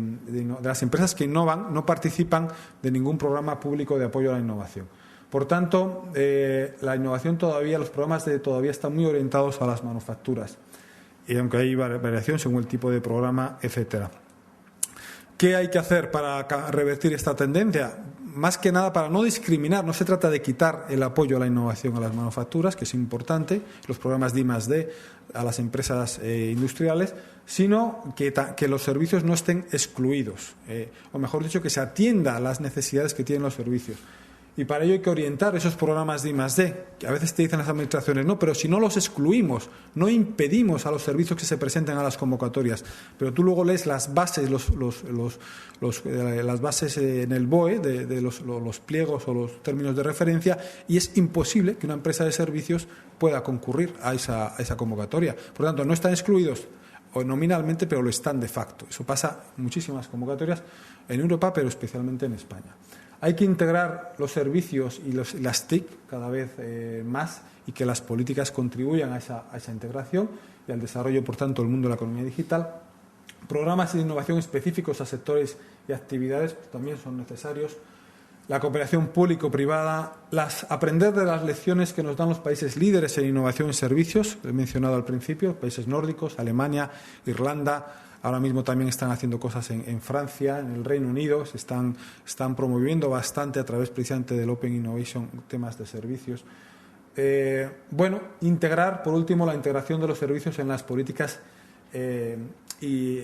las empresas que innovan, no participan de ningún programa público de apoyo a la innovación. Por tanto, la innovación todavía, los programas todavía están muy orientados a las manufacturas, y aunque hay variación según el tipo de programa, etcétera. ¿Qué hay que hacer para revertir esta tendencia? Más que nada para no discriminar, no se trata de quitar el apoyo a la innovación a las manufacturas, que es importante, los programas de I+D a las empresas industriales, sino que los servicios no estén excluidos, o mejor dicho, que se atienda a las necesidades que tienen los servicios. Y para ello hay que orientar esos programas de I+D, que a veces te dicen las administraciones, no, pero si no los excluimos, no impedimos a los servicios que se presenten a las convocatorias, pero tú luego lees las bases, las bases en el BOE de los pliegos o los términos de referencia, y es imposible que una empresa de servicios pueda concurrir a esa convocatoria. Por tanto, no están excluidos o nominalmente, pero lo están de facto. Eso pasa en muchísimas convocatorias en Europa, pero especialmente en España. Hay que integrar los servicios y las TIC cada vez más, y que las políticas contribuyan a esa integración y al desarrollo, por tanto, del mundo de la economía digital. Programas de innovación específicos a sectores y actividades pues, también son necesarios. La cooperación público-privada, aprender de las lecciones que nos dan los países líderes en innovación en servicios, he mencionado al principio, países nórdicos, Alemania, Irlanda. Ahora mismo también están haciendo cosas en Francia, en el Reino Unido, se están promoviendo bastante a través precisamente del Open Innovation temas de servicios. Integrar, por último, la integración de los servicios en las políticas y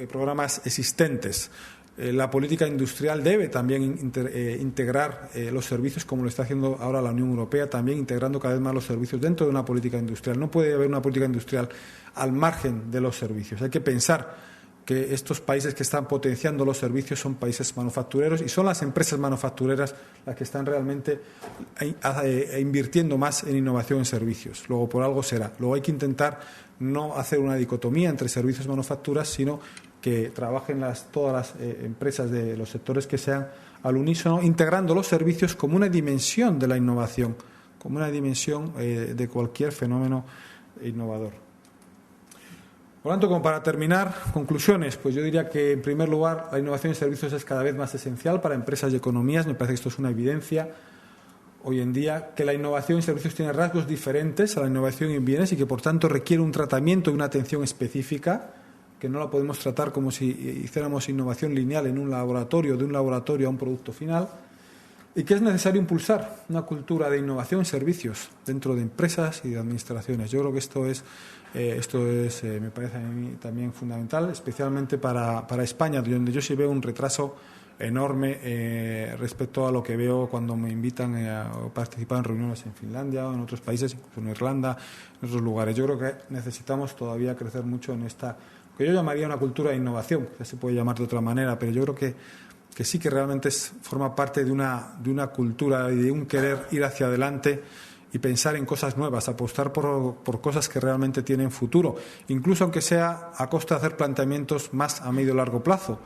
programas existentes. La política industrial debe también integrar los servicios, como lo está haciendo ahora la Unión Europea, también integrando cada vez más los servicios dentro de una política industrial. No puede haber una política industrial al margen de los servicios. Hay que pensar que estos países que están potenciando los servicios son países manufactureros, y son las empresas manufactureras las que están realmente invirtiendo más en innovación en servicios. Luego, por algo será. Luego hay que intentar no hacer una dicotomía entre servicios y manufacturas, sino que trabajen todas las empresas de los sectores que sean al unísono, integrando los servicios como una dimensión de la innovación, como una dimensión de cualquier fenómeno innovador. Por lo tanto, como para terminar, conclusiones, pues yo diría que, en primer lugar, la innovación en servicios es cada vez más esencial para empresas y economías. Me parece que esto es una evidencia hoy en día, que la innovación en servicios tiene rasgos diferentes a la innovación en bienes y que, por tanto, requiere un tratamiento y una atención específica, que no la podemos tratar como si hiciéramos innovación lineal en un laboratorio, de un laboratorio a un producto final, y que es necesario impulsar una cultura de innovación en servicios dentro de empresas y de administraciones. Yo creo que esto es me parece a mí también fundamental, especialmente para España, donde yo sí veo un retraso enorme respecto a lo que veo cuando me invitan a participar en reuniones en Finlandia o en otros países, incluso en Irlanda, en otros lugares. Yo creo que necesitamos todavía crecer mucho en esta, que yo llamaría una cultura de innovación, que se puede llamar de otra manera, pero yo creo que sí que realmente forma parte de una cultura y de un querer ir hacia adelante y pensar en cosas nuevas, apostar por cosas que realmente tienen futuro, incluso aunque sea a costa de hacer planteamientos más a medio y largo plazo.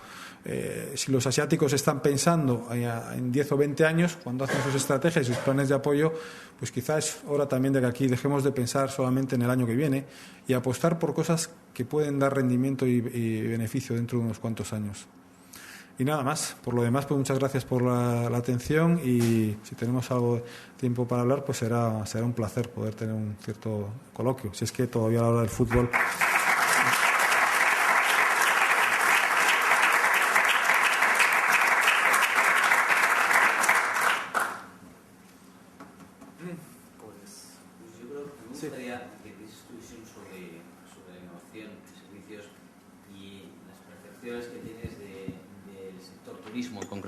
Si los asiáticos están pensando en 10 o 20 años, cuando hacen sus estrategias y sus planes de apoyo, pues quizás es hora también de que aquí dejemos de pensar solamente en el año que viene y apostar por cosas que pueden dar rendimiento y beneficio dentro de unos cuantos años. Y nada más. Por lo demás, pues muchas gracias por la atención, y si tenemos algo de tiempo para hablar, pues será un placer poder tener un cierto coloquio, si es que todavía a la hora del fútbol.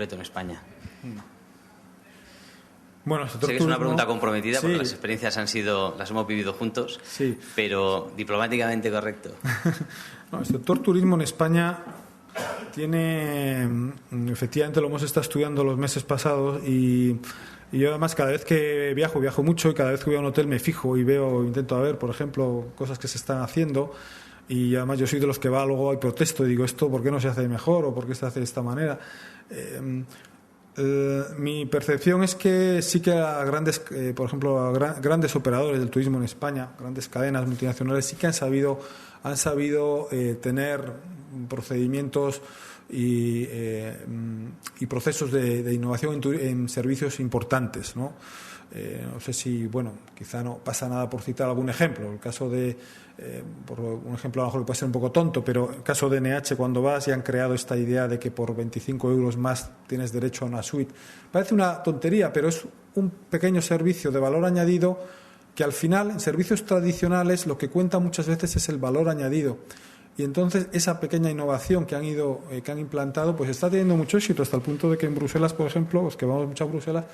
En España.
Bueno,
sé que es una pregunta comprometida, porque las experiencias las hemos vivido juntos,
sí,
pero diplomáticamente correcto.
No, el sector turismo en España tiene, efectivamente lo hemos estado estudiando los meses pasados, y yo además cada vez que viajo mucho, y cada vez que voy a un hotel me fijo y intento ver, por ejemplo, cosas que se están haciendo. Y además yo soy de los que luego hay protesto y digo, esto ¿por qué no se hace mejor o por qué se hace de esta manera? Mi percepción es que sí que por ejemplo, grandes operadores del turismo en España, grandes cadenas multinacionales, sí que han sabido tener procedimientos y procesos de innovación en servicios importantes, ¿no? No sé si, quizá no pasa nada por citar algún ejemplo. El caso por un ejemplo a lo mejor que puede ser un poco tonto, pero el caso de NH, cuando vas y han creado esta idea de que por 25 euros más tienes derecho a una suite. Parece una tontería, pero es un pequeño servicio de valor añadido que al final, en servicios tradicionales, lo que cuenta muchas veces es el valor añadido. Y entonces esa pequeña innovación que han implantado, pues está teniendo mucho éxito, hasta el punto de que en Bruselas, por ejemplo, los que vamos mucho a Bruselas,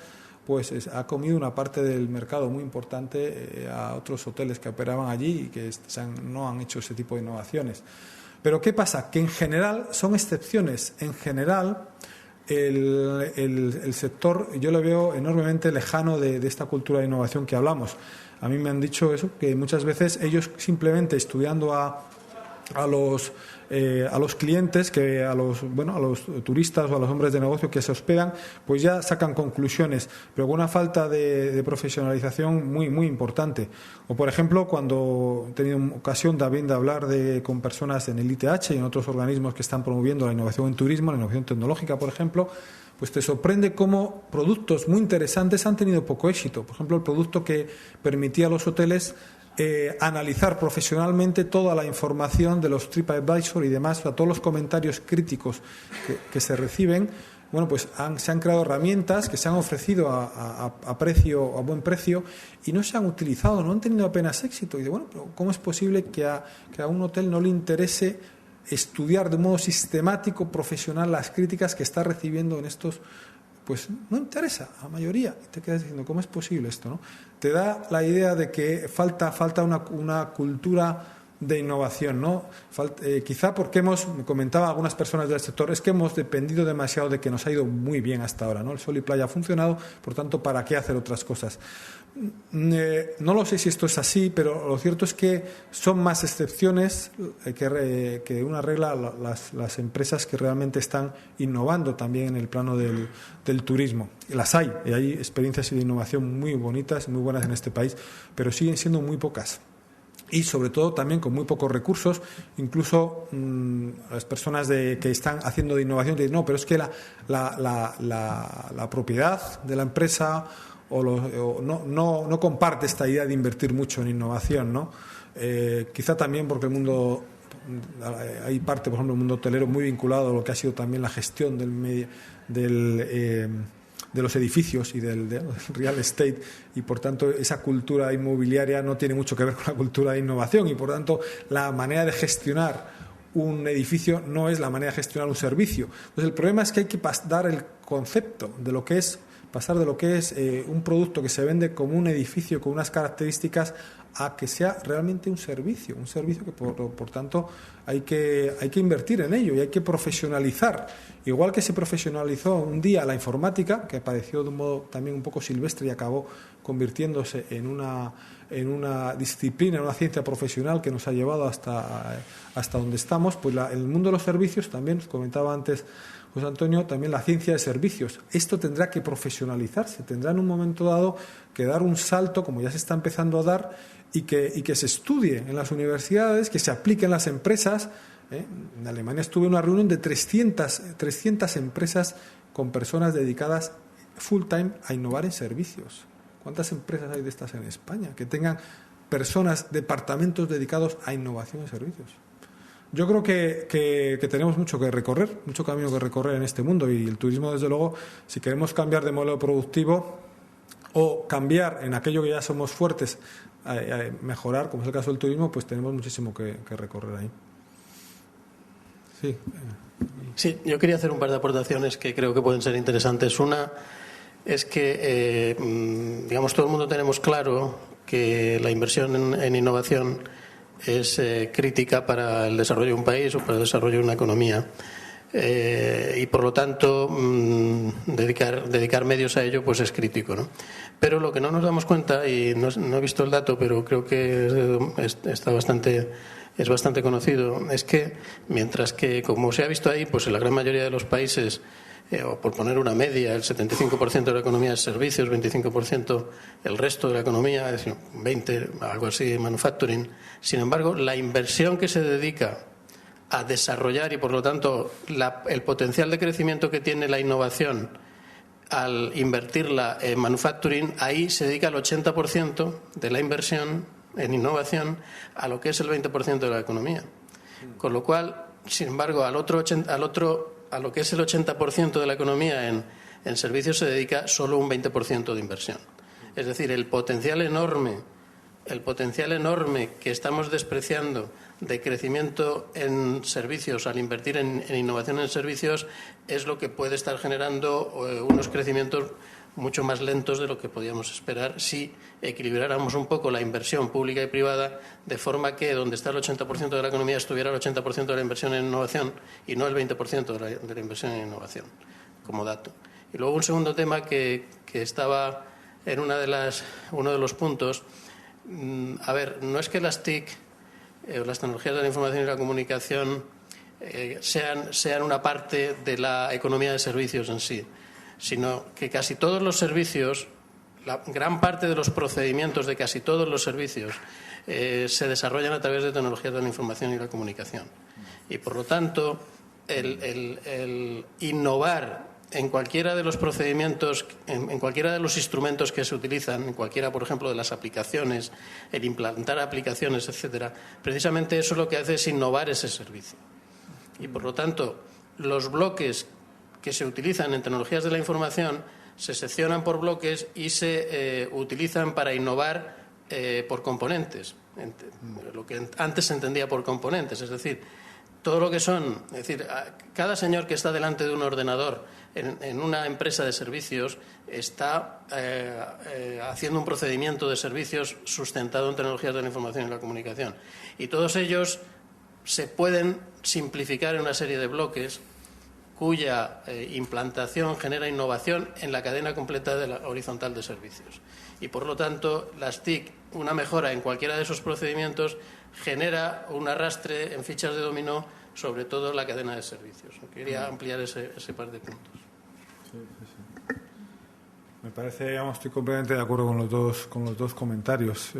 pues ha comido una parte del mercado muy importante a otros hoteles que operaban allí y que no han hecho ese tipo de innovaciones. Pero ¿qué pasa? Que en general son excepciones. En general el sector yo lo veo enormemente lejano de esta cultura de innovación que hablamos. A mí me han dicho eso, que muchas veces ellos simplemente estudiando a los clientes, a los turistas o a los hombres de negocio que se hospedan, pues ya sacan conclusiones, pero con una falta de profesionalización muy, muy importante. O, por ejemplo, cuando he tenido ocasión también de hablar con personas en el ITH y en otros organismos que están promoviendo la innovación en turismo, la innovación tecnológica, por ejemplo, pues te sorprende cómo productos muy interesantes han tenido poco éxito. Por ejemplo, el producto que permitía a los hoteles analizar profesionalmente toda la información de los TripAdvisor y demás, todos los comentarios críticos que se reciben. Bueno, pues se han creado herramientas que se han ofrecido a buen precio y no se han utilizado, no han tenido apenas éxito. Y bueno, pero ¿cómo es posible que a un hotel no le interese estudiar de modo sistemático, profesional, las críticas que está recibiendo en estos? Pues no interesa a la mayoría. Y te quedas diciendo, ¿cómo es posible esto, no? Te da la idea de que falta una cultura de innovación, ¿no? Quizá porque me comentaba algunas personas del sector, es que hemos dependido demasiado de que nos ha ido muy bien hasta ahora, ¿no? El sol y playa ha funcionado, por tanto, ¿para qué hacer otras cosas? No lo sé si esto es así, pero lo cierto es que son más excepciones que una regla las empresas que realmente están innovando también en el plano del turismo. Las hay, y hay experiencias de innovación muy bonitas, muy buenas en este país, pero siguen siendo muy pocas. Y sobre todo también con muy pocos recursos, incluso las personas que están haciendo de innovación dicen, no, pero es que la propiedad de la empresa no comparte esta idea de invertir mucho en innovación, ¿no? Quizá también porque hay parte, por ejemplo, del mundo hotelero muy vinculado a lo que ha sido también la gestión de los edificios y del real estate, y por tanto esa cultura inmobiliaria no tiene mucho que ver con la cultura de innovación, y por tanto la manera de gestionar un edificio no es la manera de gestionar un servicio. Entonces el problema es que hay que dar el concepto de lo que es, pasar de lo que es un producto que se vende como un edificio con unas características a que sea realmente un servicio que por tanto hay que invertir en ello y hay que profesionalizar. Igual que se profesionalizó un día la informática, que apareció de un modo también un poco silvestre y acabó convirtiéndose en una disciplina, en una ciencia profesional que nos ha llevado hasta donde estamos, pues el mundo de los servicios también, comentaba antes José Antonio, también la ciencia de servicios. Esto tendrá que profesionalizarse, tendrá en un momento dado que dar un salto, como ya se está empezando a dar, y que se estudie en las universidades, que se aplique en las empresas. En Alemania estuve en una reunión de 300 empresas con personas dedicadas full time a innovar en servicios. ¿Cuántas empresas hay de estas en España que tengan departamentos dedicados a innovación en servicios? Yo creo que tenemos mucho que recorrer, mucho camino que recorrer en este mundo, y el turismo, desde luego, si queremos cambiar de modelo productivo o cambiar en aquello que ya somos fuertes, mejorar, como es el caso del turismo, pues tenemos muchísimo que recorrer ahí.
Sí, yo quería hacer un par de aportaciones que creo que pueden ser interesantes. Una es que, digamos, todo el mundo tenemos claro que la inversión en innovación es crítica para el desarrollo de un país o para el desarrollo de una economía. Y por lo tanto dedicar medios a ello pues es crítico, ¿no? Pero lo que no nos damos cuenta, y no he visto el dato, pero creo que es bastante conocido, es que mientras que, como se ha visto ahí, pues en la gran mayoría de los países, o por poner una media, el 75% de la economía es servicios, 25% el resto de la economía, es decir, 20, algo así, manufacturing. Sin embargo, la inversión que se dedica a desarrollar y, por lo tanto, el potencial de crecimiento que tiene la innovación al invertirla en manufacturing, ahí se dedica el 80% de la inversión en innovación a lo que es el 20% de la economía. Con lo cual, sin embargo, a lo que es el 80% de la economía en servicios se dedica solo un 20% de inversión. Es decir, el potencial enorme que estamos despreciando de crecimiento en servicios al invertir en innovación en servicios es lo que puede estar generando unos crecimientos mucho más lentos de lo que podíamos esperar si equilibráramos un poco la inversión pública y privada, de forma que donde está el 80% de la economía estuviera el 80% de la inversión en innovación y no el 20% de la inversión en innovación, como dato. Y luego un segundo tema que estaba en uno de los puntos. A ver, no es que las TIC o las tecnologías de la información y la comunicación sean una parte de la economía de servicios en sí, sino que casi todos los servicios, la gran parte de los procedimientos de casi todos los servicios se desarrollan a través de tecnologías de la información y la comunicación. Y por lo tanto, el innovar en cualquiera de los procedimientos, en cualquiera de los instrumentos que se utilizan, en cualquiera, por ejemplo, de las aplicaciones, el implantar aplicaciones, etcétera, precisamente eso lo que hace es innovar ese servicio. Y, por lo tanto, los bloques que se utilizan en tecnologías de la información se seccionan por bloques y se utilizan para innovar por componentes, lo que antes se entendía por componentes, es decir, todo lo que son, es decir, cada señor que está delante de un ordenador en una empresa de servicios está haciendo un procedimiento de servicios sustentado en tecnologías de la información y la comunicación. Y todos ellos se pueden simplificar en una serie de bloques cuya implantación genera innovación en la cadena completa de la horizontal de servicios. Y, por lo tanto, las TIC, una mejora en cualquiera de esos procedimientos, genera un arrastre en fichas de dominó sobre todo la cadena de servicios. Quería ampliar ese par de puntos.
Sí. Me parece, estoy completamente de acuerdo con los dos comentarios.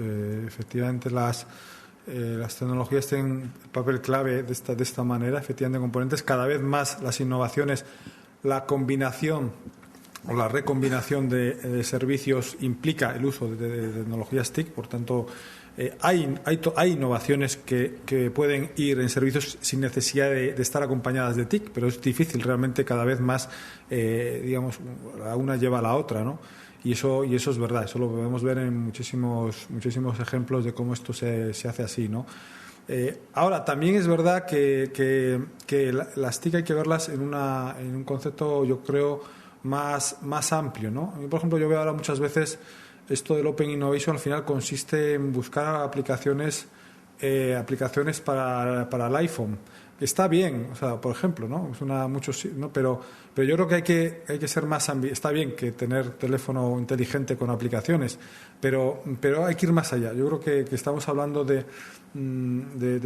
Efectivamente, las tecnologías tienen papel clave de esta manera, efectivamente, componentes. Cada vez más las innovaciones, la combinación o la recombinación de servicios implica el uso de tecnologías TIC, por tanto, hay innovaciones que pueden ir en servicios sin necesidad de estar acompañadas de TIC, pero es difícil realmente, cada vez más, digamos, la una lleva a la otra, ¿no? Y eso es verdad, eso lo podemos ver en muchísimos ejemplos de cómo esto se hace así, ¿no? Ahora, también es verdad que las TIC hay que verlas en un concepto, yo creo, más amplio, ¿no? A mí, por ejemplo, yo veo ahora muchas veces esto del Open Innovation, al final consiste en buscar aplicaciones para el iPhone. Está bien, o sea, por ejemplo, ¿no? ¿no? Pero yo creo que hay que ser más está bien que tener teléfono inteligente con aplicaciones, pero hay que ir más allá. Yo creo que estamos hablando de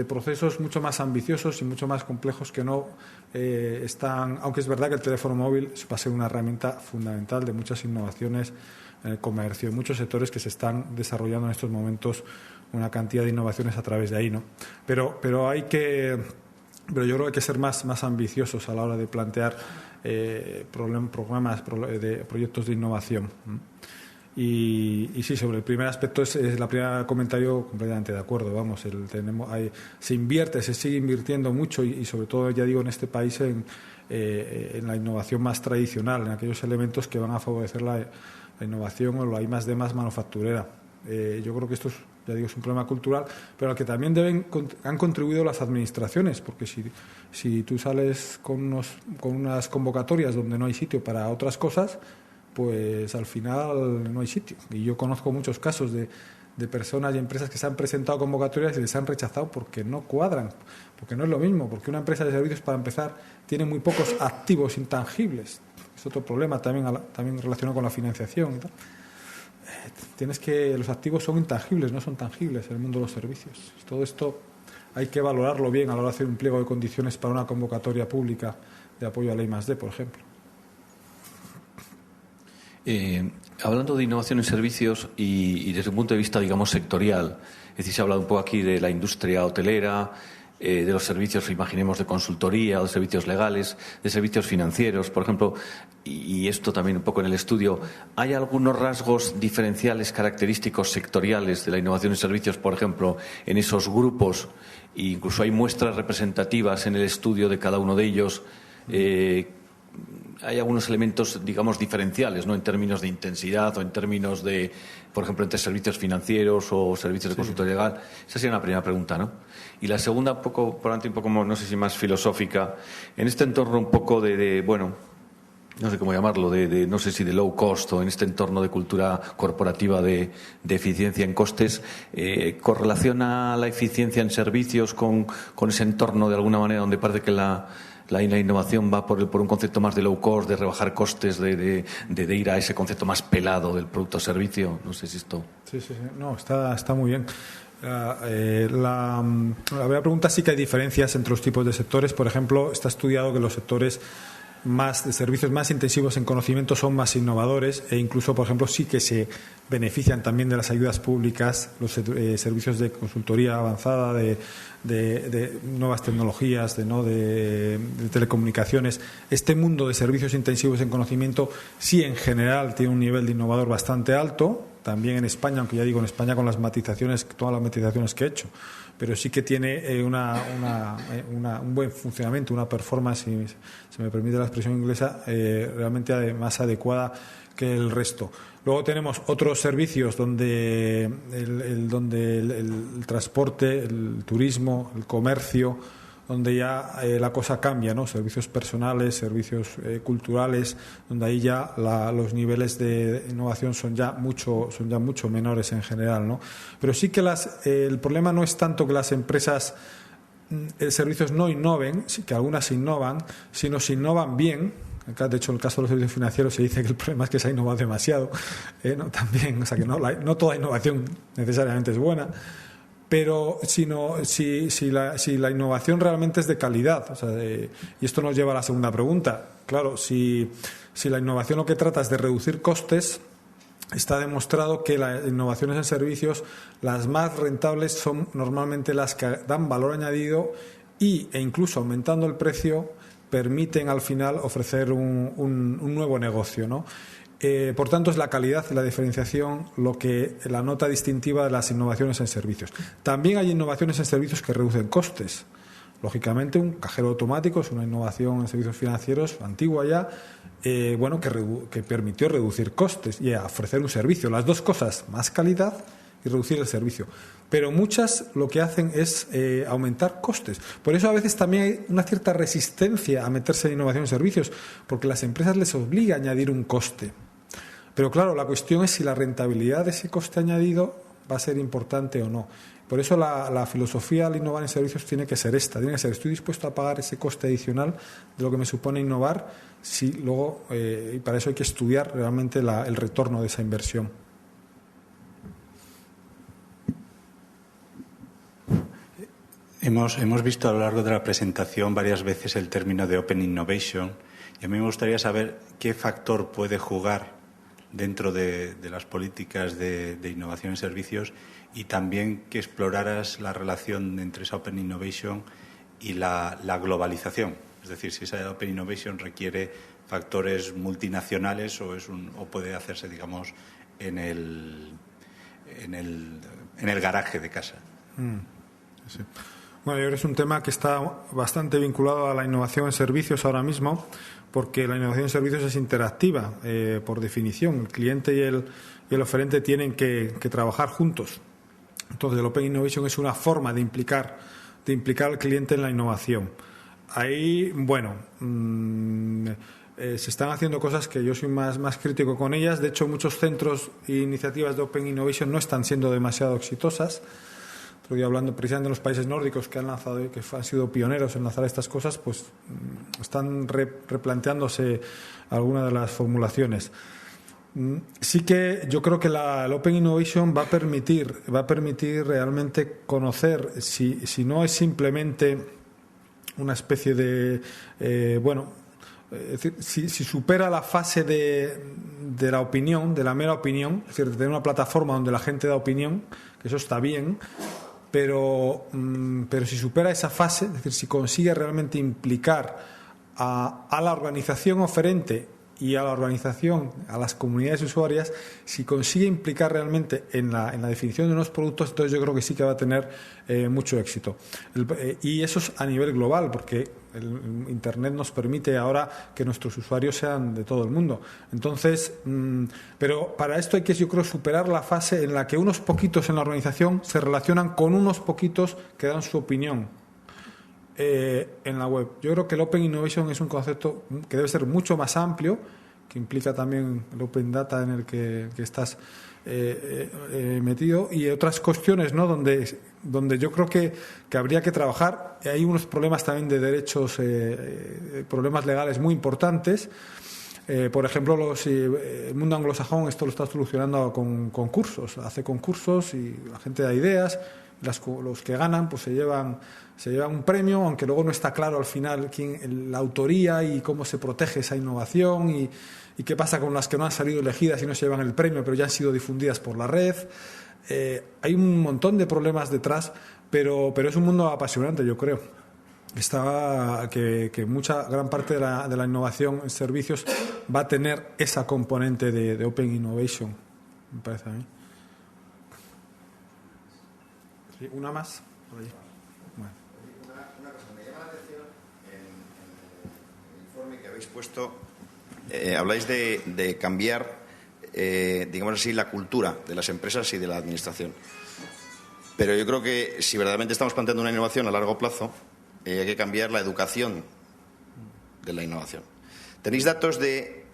procesos mucho más ambiciosos y mucho más complejos que no están, aunque es verdad que el teléfono móvil va a ser una herramienta fundamental de muchas innovaciones en el comercio, en muchos sectores que se están desarrollando en estos momentos una cantidad de innovaciones a través de ahí, ¿no? Pero yo creo que hay que ser más ambiciosos a la hora de plantear proyectos de innovación. Y sí, sobre el primer aspecto es el primer comentario completamente de acuerdo. Vamos, se invierte, se sigue invirtiendo mucho y sobre todo, ya digo, en este país en la innovación más tradicional, en aquellos elementos que van a favorecer la innovación o la I+D más manufacturera. Yo creo que esto es un problema cultural, pero al que también han contribuido las administraciones, porque si tú sales con unas convocatorias donde no hay sitio para otras cosas, pues al final no hay sitio. Y yo conozco muchos casos de personas y empresas que se han presentado convocatorias y les han rechazado porque no cuadran, porque no es lo mismo, porque una empresa de servicios, para empezar, tiene muy pocos activos intangibles. Es otro problema también relacionado con la financiación y tal. Los activos son intangibles, no son tangibles en el mundo de los servicios. Todo esto hay que valorarlo bien a la hora de hacer un pliego de condiciones para una convocatoria pública de apoyo a la I+D, por ejemplo.
Hablando de innovación en servicios y desde un punto de vista, digamos, sectorial, es decir, se ha hablado un poco aquí de la industria hotelera, de los servicios, imaginemos, de consultoría, o de servicios legales, de servicios financieros, por ejemplo, y esto también un poco en el estudio. ¿Hay algunos rasgos diferenciales, característicos sectoriales de la innovación en servicios, por ejemplo, en esos grupos? E incluso hay muestras representativas en el estudio de cada uno de ellos. Hay algunos elementos, digamos, diferenciales, ¿no? En términos de intensidad o en términos de, por ejemplo, entre servicios financieros o servicios de consultoría legal. Esa sería una primera pregunta, ¿no? Y la segunda, un poco, no sé si más filosófica, en este entorno un poco no sé cómo llamarlo, no sé si de low cost o en este entorno de cultura corporativa de eficiencia en costes, ¿correlaciona la eficiencia en servicios con ese entorno de alguna manera donde parece que la innovación va por un concepto más de low cost, de rebajar costes, de ir a ese concepto más pelado del producto o servicio? No sé si esto...
Sí. No, está muy bien. La primera pregunta, sí que hay diferencias entre los tipos de sectores. Por ejemplo, está estudiado que los sectores de servicios más intensivos en conocimiento son más innovadores e incluso, por ejemplo, sí que se benefician también de las ayudas públicas, los servicios de consultoría avanzada, de nuevas tecnologías, de telecomunicaciones. Este mundo de servicios intensivos en conocimiento sí, en general, tiene un nivel de innovador bastante alto. También en España, aunque ya digo en España con todas las matizaciones que he hecho, pero sí que tiene un buen funcionamiento, una performance, si se me permite la expresión inglesa, realmente más adecuada que el resto. Luego tenemos otros servicios donde el transporte, el turismo, el comercio, donde ya la cosa cambia, ¿no? Servicios personales, servicios culturales, donde ahí ya los niveles de innovación son ya mucho menores en general, ¿no? Pero sí que el problema no es tanto que las empresas servicios no innoven, que algunas innovan, sino si innovan bien. Acá, de hecho, en el caso de los servicios financieros se dice que el problema es que se ha innovado demasiado, ¿no? También, o sea que no toda innovación necesariamente es buena. Pero si la innovación realmente es de calidad, o sea, y esto nos lleva a la segunda pregunta. Claro, si la innovación lo que trata es de reducir costes, está demostrado que las innovaciones en servicios, las más rentables son normalmente las que dan valor añadido e incluso aumentando el precio permiten al final ofrecer un nuevo negocio, ¿no? Por tanto, es la calidad y la diferenciación la nota distintiva de las innovaciones en servicios. También hay innovaciones en servicios que reducen costes. Lógicamente, un cajero automático es una innovación en servicios financieros antigua ya, que permitió reducir costes y ofrecer un servicio. Las dos cosas, más calidad y reducir el servicio. Pero muchas lo que hacen es aumentar costes. Por eso a veces también hay una cierta resistencia a meterse en innovación en servicios, porque las empresas les obliga a añadir un coste. Pero claro, la cuestión es si la rentabilidad de ese coste añadido va a ser importante o no. Por eso la filosofía al innovar en servicios tiene que ser esta. Tiene que ser, estoy dispuesto a pagar ese coste adicional de lo que me supone innovar, y para eso hay que estudiar realmente el retorno de esa inversión.
Hemos visto a lo largo de la presentación varias veces el término de Open Innovation, y a mí me gustaría saber qué factor puede jugar dentro de las políticas de innovación en servicios, y también que exploraras la relación entre esa Open Innovation y la globalización. Es decir, si esa Open Innovation requiere factores multinacionales o puede hacerse, digamos, en el garaje de casa.
Sí. Bueno, yo creo que es un tema que está bastante vinculado a la innovación en servicios ahora mismo, porque la innovación en servicios es interactiva, por definición. El cliente y el oferente tienen que trabajar juntos. Entonces, el Open Innovation es una forma de implicar al cliente en la innovación. Ahí, se están haciendo cosas que yo soy más crítico con ellas. De hecho, muchos centros e iniciativas de Open Innovation no están siendo demasiado exitosas. Estoy hablando precisamente de los países nórdicos que han sido pioneros en lanzar estas cosas, pues están replanteándose algunas de las formulaciones. Sí que yo creo que el Open Innovation va a permitir realmente conocer si no es simplemente una especie de es decir, si supera la fase de la opinión, de la mera opinión, es decir, de tener una plataforma donde la gente da opinión, que eso está bien. Pero si supera esa fase, es decir, si consigue realmente implicar a la organización oferente y a la organización, a las comunidades usuarias, si consigue implicar realmente en la definición de unos productos, entonces yo creo que sí que va a tener mucho éxito. Y eso es a nivel global, porque el Internet nos permite ahora que nuestros usuarios sean de todo el mundo. Entonces, pero para esto hay que, yo creo, superar la fase en la que unos poquitos en la organización se relacionan con unos poquitos que dan su opinión. en la web. Yo creo que el Open Innovation es un concepto que debe ser mucho más amplio, que implica también el Open Data en el que estás metido, y otras cuestiones, ¿no?, donde yo creo que habría que trabajar. Hay unos problemas también de derechos, problemas legales muy importantes. Por ejemplo, el mundo anglosajón esto lo está solucionando con concursos. Hace concursos y la gente da ideas. Los que ganan pues se llevan un premio, aunque luego no está claro al final la autoría y cómo se protege esa innovación y qué pasa con las que no han salido elegidas y no se llevan el premio, pero ya han sido difundidas por la red. Hay un montón de problemas detrás, pero es un mundo apasionante, yo creo. Que gran parte de la innovación en servicios va a tener esa componente de Open Innovation, me parece a mí. Sí, una más por allí. Bueno.
Una cosa me llama la atención en el informe que habéis puesto, habláis de cambiar, digamos así, la cultura de las empresas y de la administración. Pero yo creo que si verdaderamente estamos planteando una innovación a largo plazo, hay que cambiar la educación de la innovación. ¿Tenéis datos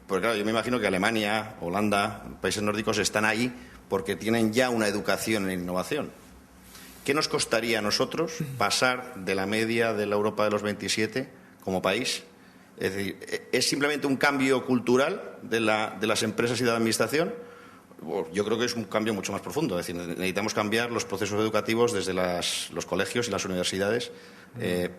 porque claro, yo me imagino que Alemania, Holanda, países nórdicos están ahí porque tienen ya una educación en innovación? ¿Qué nos costaría a nosotros pasar de la media de la Europa de los 27 como país? Es decir, ¿es simplemente un cambio cultural de las empresas y de la administración? Yo creo que es un cambio mucho más profundo. Es decir, necesitamos cambiar los procesos educativos desde los colegios y las universidades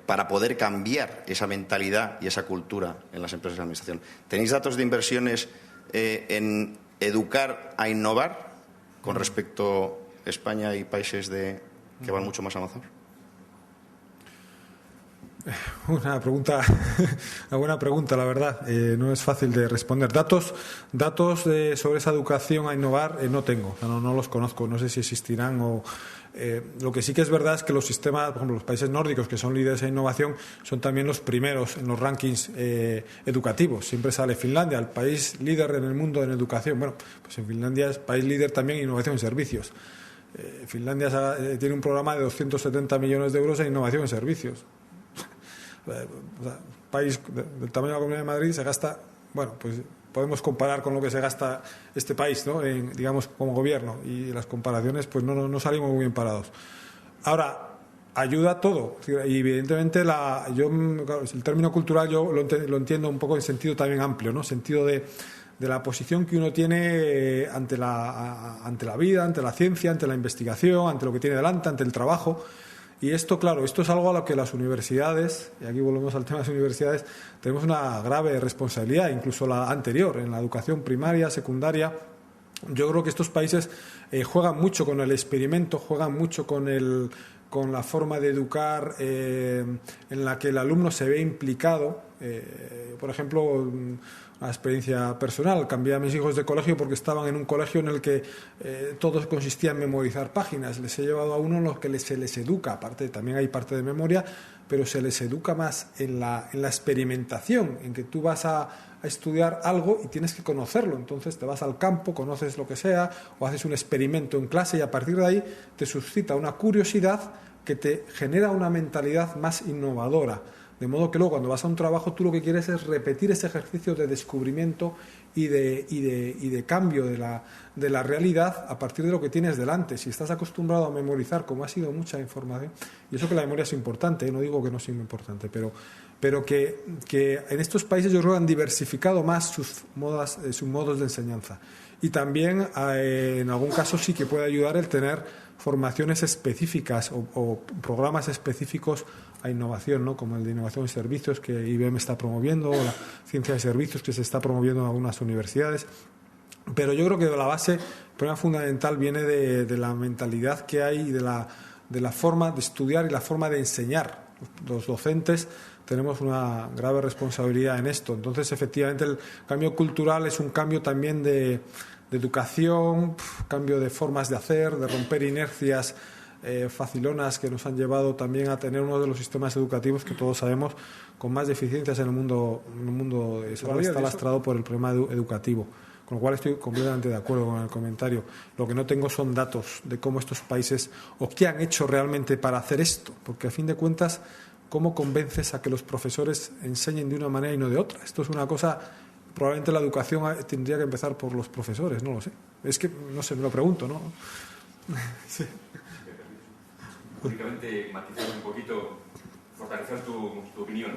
para poder cambiar esa mentalidad y esa cultura en las empresas y la administración. ¿Tenéis datos de inversiones en educar a innovar con respecto a España y países que van mucho más avanzados?
Una buena pregunta, la verdad. No es fácil de responder. Datos sobre esa educación a innovar no tengo, no los conozco, no sé si existirán o... lo que sí que es verdad es que los sistemas, por ejemplo, los países nórdicos que son líderes en innovación son también los primeros en los rankings educativos. Siempre sale Finlandia, el país líder en el mundo en educación. Bueno, pues en Finlandia es país líder también en innovación en servicios. Finlandia tiene un programa de 270 millones de euros en innovación en servicios. País del tamaño de la Comunidad de Madrid se gasta, bueno, pues podemos comparar con lo que se gasta este país, ¿no?, digamos, como gobierno, y las comparaciones pues no salimos muy bien parados. Ahora, ayuda todo, y evidentemente el término cultural yo lo entiendo un poco en sentido también amplio, ¿no?, sentido de la posición que uno tiene ante la vida, ante la ciencia, ante la investigación, ante lo que tiene delante, ante el trabajo. Y esto, claro, esto es algo a lo que las universidades, y aquí volvemos al tema de las universidades, tenemos una grave responsabilidad, incluso la anterior, en la educación primaria, secundaria. Yo creo que estos países juegan mucho con el experimento, juegan mucho con la forma de educar en la que el alumno se ve implicado. Por ejemplo, una experiencia personal, cambié a mis hijos de colegio porque estaban en un colegio en el que todo consistía en memorizar páginas. Les he llevado a uno en los que se les educa, aparte también hay parte de memoria, pero se les educa más en la experimentación, en que tú vas a estudiar algo y tienes que conocerlo. Entonces te vas al campo, conoces lo que sea, o haces un experimento en clase y a partir de ahí te suscita una curiosidad que te genera una mentalidad más innovadora. De modo que luego cuando vas a un trabajo tú lo que quieres es repetir ese ejercicio de descubrimiento y de cambio de la realidad a partir de lo que tienes delante. Si estás acostumbrado a memorizar, como ha sido mucha información, y eso que la memoria es importante, no digo que no sea importante, pero que en estos países yo creo que han diversificado más sus modos de enseñanza. Y también en algún caso sí que puede ayudar el tener formaciones específicas o programas específicos a innovación, ¿no?, como el de innovación en servicios que IBM está promoviendo, o la ciencia de servicios que se está promoviendo en algunas universidades. Pero yo creo que la base, el problema fundamental viene de la mentalidad que hay y de la forma de estudiar y la forma de enseñar. Los docentes tenemos una grave responsabilidad en esto. Entonces, efectivamente, el cambio cultural es un cambio también de educación, cambio de formas de hacer, de romper inercias facilonas que nos han llevado también a tener uno de los sistemas educativos que todos sabemos con más deficiencias en el mundo de desarrollo. Está lastrado por el problema educativo, con lo cual estoy completamente de acuerdo con el comentario. Lo que no tengo son datos de cómo estos países o qué han hecho realmente para hacer esto, porque a fin de cuentas ¿cómo convences a que los profesores enseñen de una manera y no de otra? Esto es una cosa, probablemente la educación tendría que empezar por los profesores, no lo sé. Es que, no sé, me lo pregunto, ¿no? Sí.
Únicamente matizar un poquito, fortalecer tu opinión.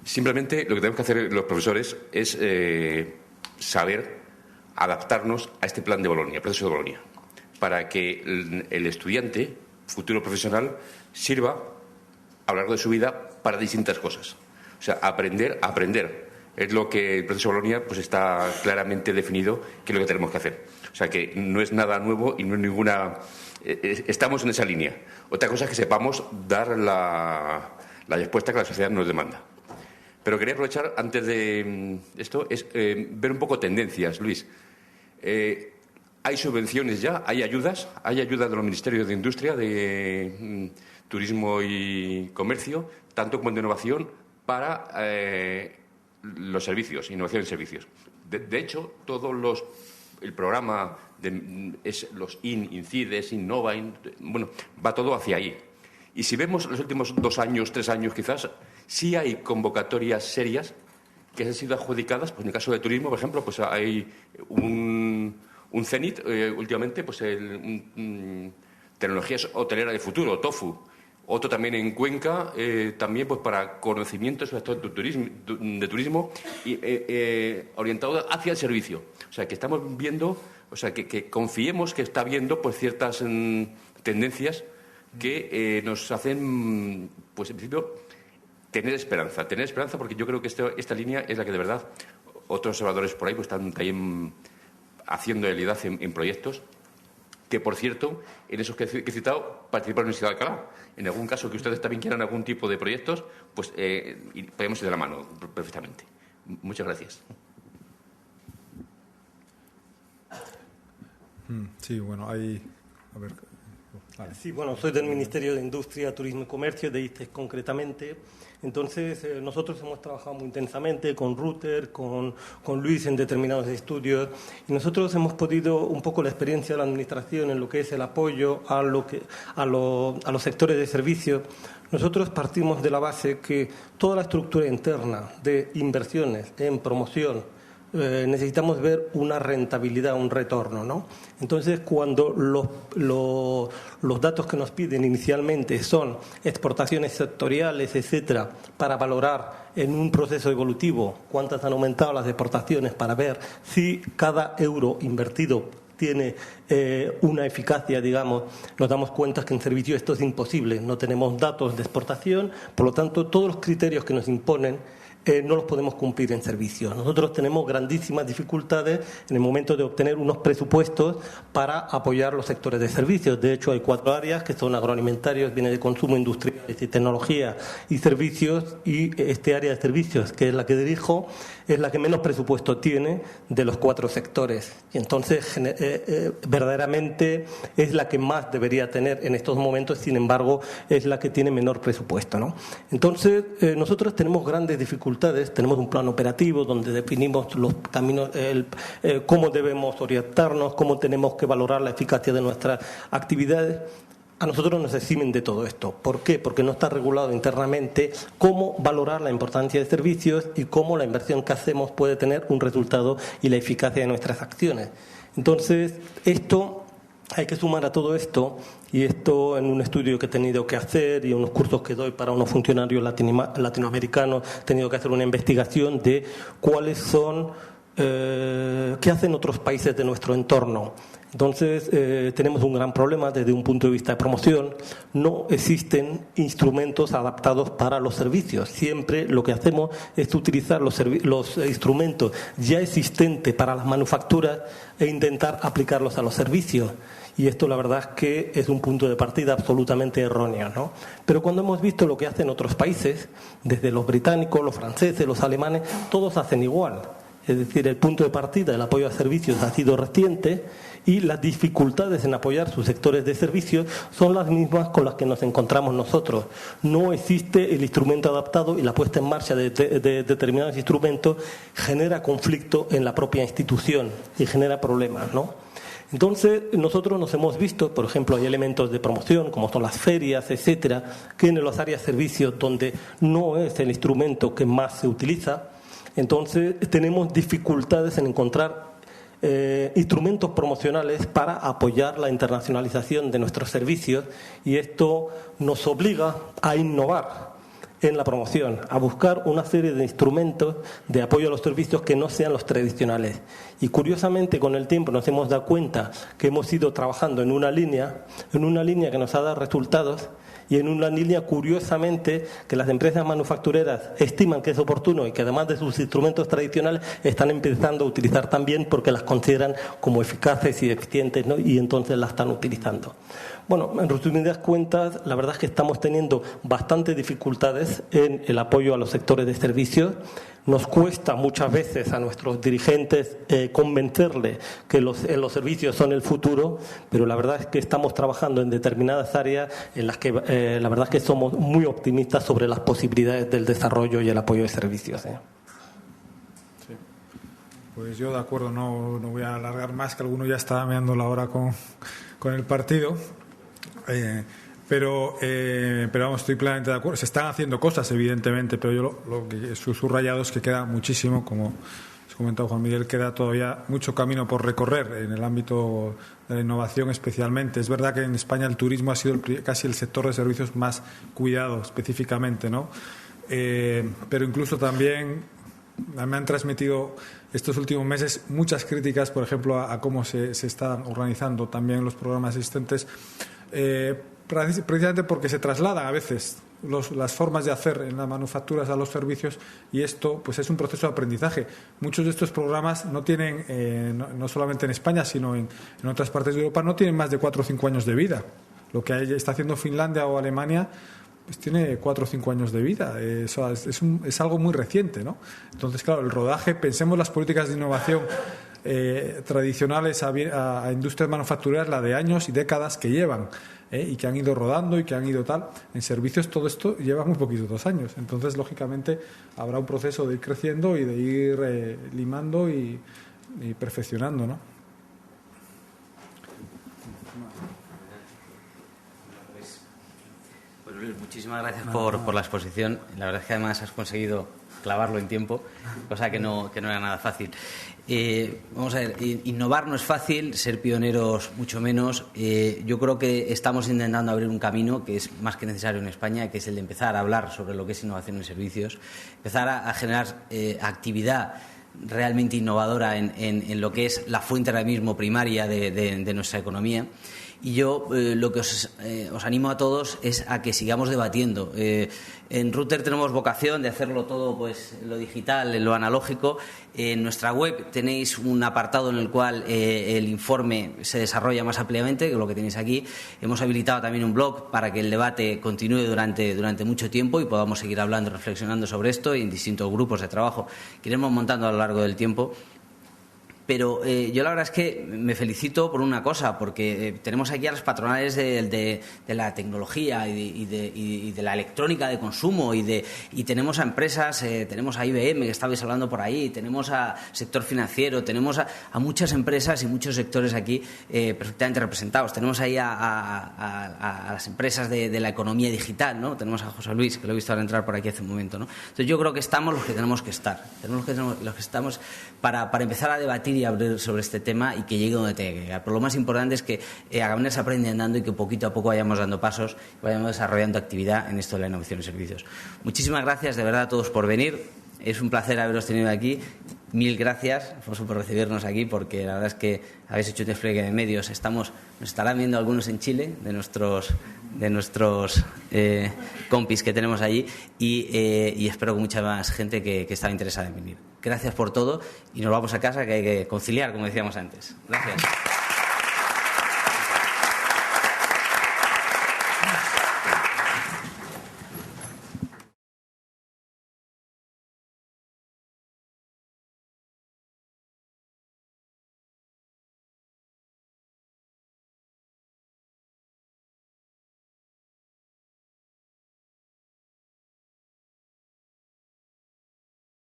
Simplemente lo que tenemos que hacer los profesores es saber adaptarnos a este plan de Bolonia, proceso de Bolonia, para que el estudiante, futuro profesional, sirva a lo largo de su vida para distintas cosas. O sea, aprender. Es lo que el proceso de Bolonia pues está claramente definido que es lo que tenemos que hacer. O sea, que no es nada nuevo y no es ninguna... estamos en esa línea. Otra cosa es que sepamos dar la respuesta que la sociedad nos demanda. Pero quería aprovechar, antes de esto, es ver un poco tendencias, Luis. Hay subvenciones ya, hay ayudas de los ministerios de Industria, de Turismo y Comercio, tanto como de Innovación, para los servicios, innovación en servicios. De hecho, el programa los INCIDES, Innova, bueno, va todo hacia ahí. Y si vemos los últimos 2 años, 3 años quizás, sí hay convocatorias serias que han sido adjudicadas. Pues en el caso de turismo, por ejemplo, pues hay un CENIT, últimamente, pues tecnologías hoteleras de futuro, TOFU. Otro también en Cuenca, también pues para conocimiento sobre todo de turismo y orientado hacia el servicio. O sea, que estamos viendo, o sea, que confiemos que está habiendo pues ciertas tendencias que nos hacen, pues en principio, tener esperanza, porque yo creo que esta línea es la que de verdad otros observadores por ahí pues están también haciendo realidad en proyectos que, por cierto, en esos que he citado, participa la Universidad de Alcalá. En algún caso que ustedes también quieran algún tipo de proyectos, pues podemos ir de la mano perfectamente. Muchas gracias.
Sí, bueno, hay... A ver... Vale.
Sí, bueno, soy del Ministerio de Industria, Turismo y Comercio, de ICES concretamente. Entonces, nosotros hemos trabajado muy intensamente con Rutter, con Luis en determinados estudios, y nosotros hemos podido, un poco la experiencia de la Administración en lo que es el apoyo a los sectores de servicios. Nosotros partimos de la base que toda la estructura interna de inversiones en promoción, necesitamos ver una rentabilidad, un retorno, ¿no? Entonces, cuando los datos que nos piden inicialmente son exportaciones sectoriales, etcétera, para valorar en un proceso evolutivo cuántas han aumentado las exportaciones, para ver si cada euro invertido tiene una eficacia, digamos, nos damos cuenta que en servicio esto es imposible. No tenemos datos de exportación, por lo tanto, todos los criterios que nos imponen no los podemos cumplir en servicio. Nosotros tenemos grandísimas dificultades en el momento de obtener unos presupuestos para apoyar los sectores de servicios. De hecho, hay 4 áreas que son agroalimentarios, bienes de consumo, industriales y tecnología y servicios, y este área de servicios, que es la que dirijo, es la que menos presupuesto tiene de los 4 sectores. Y entonces, verdaderamente es la que más debería tener en estos momentos, sin embargo, es la que tiene menor presupuesto, ¿no? Entonces, nosotros tenemos grandes dificultades. Tenemos un plan operativo donde definimos los caminos, cómo debemos orientarnos, cómo tenemos que valorar la eficacia de nuestras actividades. A nosotros nos eximen de todo esto. ¿Por qué? Porque no está regulado internamente cómo valorar la importancia de servicios y cómo la inversión que hacemos puede tener un resultado y la eficacia de nuestras acciones. Entonces, esto hay que sumar a todo esto, y esto en un estudio que he tenido que hacer y unos cursos que doy para unos funcionarios latinoamericanos, he tenido que hacer una investigación de cuáles son, qué hacen otros países de nuestro entorno. Entonces, tenemos un gran problema desde un punto de vista de promoción. No existen instrumentos adaptados para los servicios. Siempre lo que hacemos es utilizar los instrumentos ya existentes para las manufacturas e intentar aplicarlos a los servicios. Y esto, la verdad, es que es un punto de partida absolutamente erróneo, ¿no? Pero cuando hemos visto lo que hacen otros países, desde los británicos, los franceses, los alemanes, todos hacen igual. Es decir, el punto de partida del apoyo a servicios ha sido reciente, y las dificultades en apoyar sus sectores de servicios son las mismas con las que nos encontramos nosotros. No existe el instrumento adaptado, y la puesta en marcha de determinados instrumentos genera conflicto en la propia institución y genera problemas, ¿no? Entonces, nosotros nos hemos visto, por ejemplo, hay elementos de promoción, como son las ferias, etcétera, que en los áreas de servicios, donde no es el instrumento que más se utiliza, entonces tenemos dificultades en encontrar instrumentos promocionales para apoyar la internacionalización de nuestros servicios, y esto nos obliga a innovar en la promoción, a buscar una serie de instrumentos de apoyo a los servicios que no sean los tradicionales. Y curiosamente, con el tiempo nos hemos dado cuenta que hemos ido trabajando en una línea que nos ha dado resultados, y en una línea, curiosamente, que las empresas manufactureras estiman que es oportuno y que además de sus instrumentos tradicionales están empezando a utilizar también porque las consideran como eficaces y eficientes, ¿no? Y entonces las están utilizando. Bueno, en resumidas cuentas, la verdad es que estamos teniendo bastantes dificultades en el apoyo a los sectores de servicios. Nos cuesta muchas veces a nuestros dirigentes convencerles que los servicios son el futuro, pero la verdad es que estamos trabajando en determinadas áreas en las que la verdad es que somos muy optimistas sobre las posibilidades del desarrollo y el apoyo de servicios. Sí.
Pues yo de acuerdo, no voy a alargar más, que alguno ya está meando la hora con el partido. Pero vamos, estoy plenamente de acuerdo. Se están haciendo cosas, evidentemente, pero yo lo que he subrayado es que queda muchísimo, como has comentado, Juan Miguel, queda todavía mucho camino por recorrer en el ámbito de la innovación especialmente. Es verdad que en España el turismo ha sido casi el sector de servicios más cuidado específicamente, ¿no? Pero incluso también me han transmitido estos últimos meses muchas críticas, por ejemplo, a cómo se están organizando también los programas existentes, precisamente porque se trasladan a veces las formas de hacer en las manufacturas a los servicios, y esto pues es un proceso de aprendizaje. Muchos de estos programas no tienen, no solamente en España, sino en otras partes de Europa, no tienen más de 4 o 5 años de vida. Lo que está haciendo Finlandia o Alemania pues tiene 4 o 5 años de vida. Eso es algo muy reciente, ¿no? Entonces, claro, el rodaje, pensemos las políticas de innovación tradicionales a industrias manufactureras, la de años y décadas que llevan, y que han ido rodando y que han ido tal. En servicios todo esto lleva muy poquitos 2 años. Entonces, lógicamente, habrá un proceso de ir creciendo y de ir limando y perfeccionando, ¿no?
Bueno, Luis, muchísimas gracias por la exposición. La verdad es que además has conseguido clavarlo en tiempo, cosa que no era nada fácil. Vamos a ver, innovar no es fácil, ser pioneros mucho menos. Yo creo que estamos intentando abrir un camino que es más que necesario en España, que es el de empezar a hablar sobre lo que es innovación en servicios, empezar a generar actividad realmente innovadora en lo que es la fuente ahora mismo primaria de nuestra economía. Y yo lo que os animo a todos es a que sigamos debatiendo. En Router tenemos vocación de hacerlo todo, pues, lo digital, en lo analógico. En nuestra web tenéis un apartado en el cual el informe se desarrolla más ampliamente que lo que tenéis aquí. Hemos habilitado también un blog para que el debate continúe durante mucho tiempo y podamos seguir hablando y reflexionando sobre esto, y en distintos grupos de trabajo que iremos montando a lo largo del tiempo. Pero yo la verdad es que me felicito por una cosa, porque tenemos aquí a las patronales de la tecnología y de la electrónica de consumo, y tenemos a empresas, tenemos a IBM, que estabais hablando por ahí, tenemos a sector financiero, tenemos a muchas empresas y muchos sectores aquí perfectamente representados. Tenemos ahí a las empresas de la economía digital, ¿no? Tenemos a José Luis, que lo he visto ahora entrar por aquí hace un momento, ¿no? Entonces yo creo que estamos los que tenemos que estar, los que estamos para empezar a debatir y abrir sobre este tema y que llegue donde tenga que llegar. Pero lo más importante es que Agavenir se aprende andando y que poquito a poco vayamos dando pasos y vayamos desarrollando actividad en esto de la innovación y servicios. Muchísimas gracias de verdad a todos por venir. Es un placer haberos tenido aquí. 1000 gracias, Alfonso, por recibirnos aquí, porque la verdad es que habéis hecho un despliegue de medios. Nos estarán viendo algunos en Chile, de nuestros compis que tenemos allí, y espero que mucha más gente que estaba interesada en venir. Gracias por todo, y nos vamos a casa, que hay que conciliar, como decíamos antes. Gracias.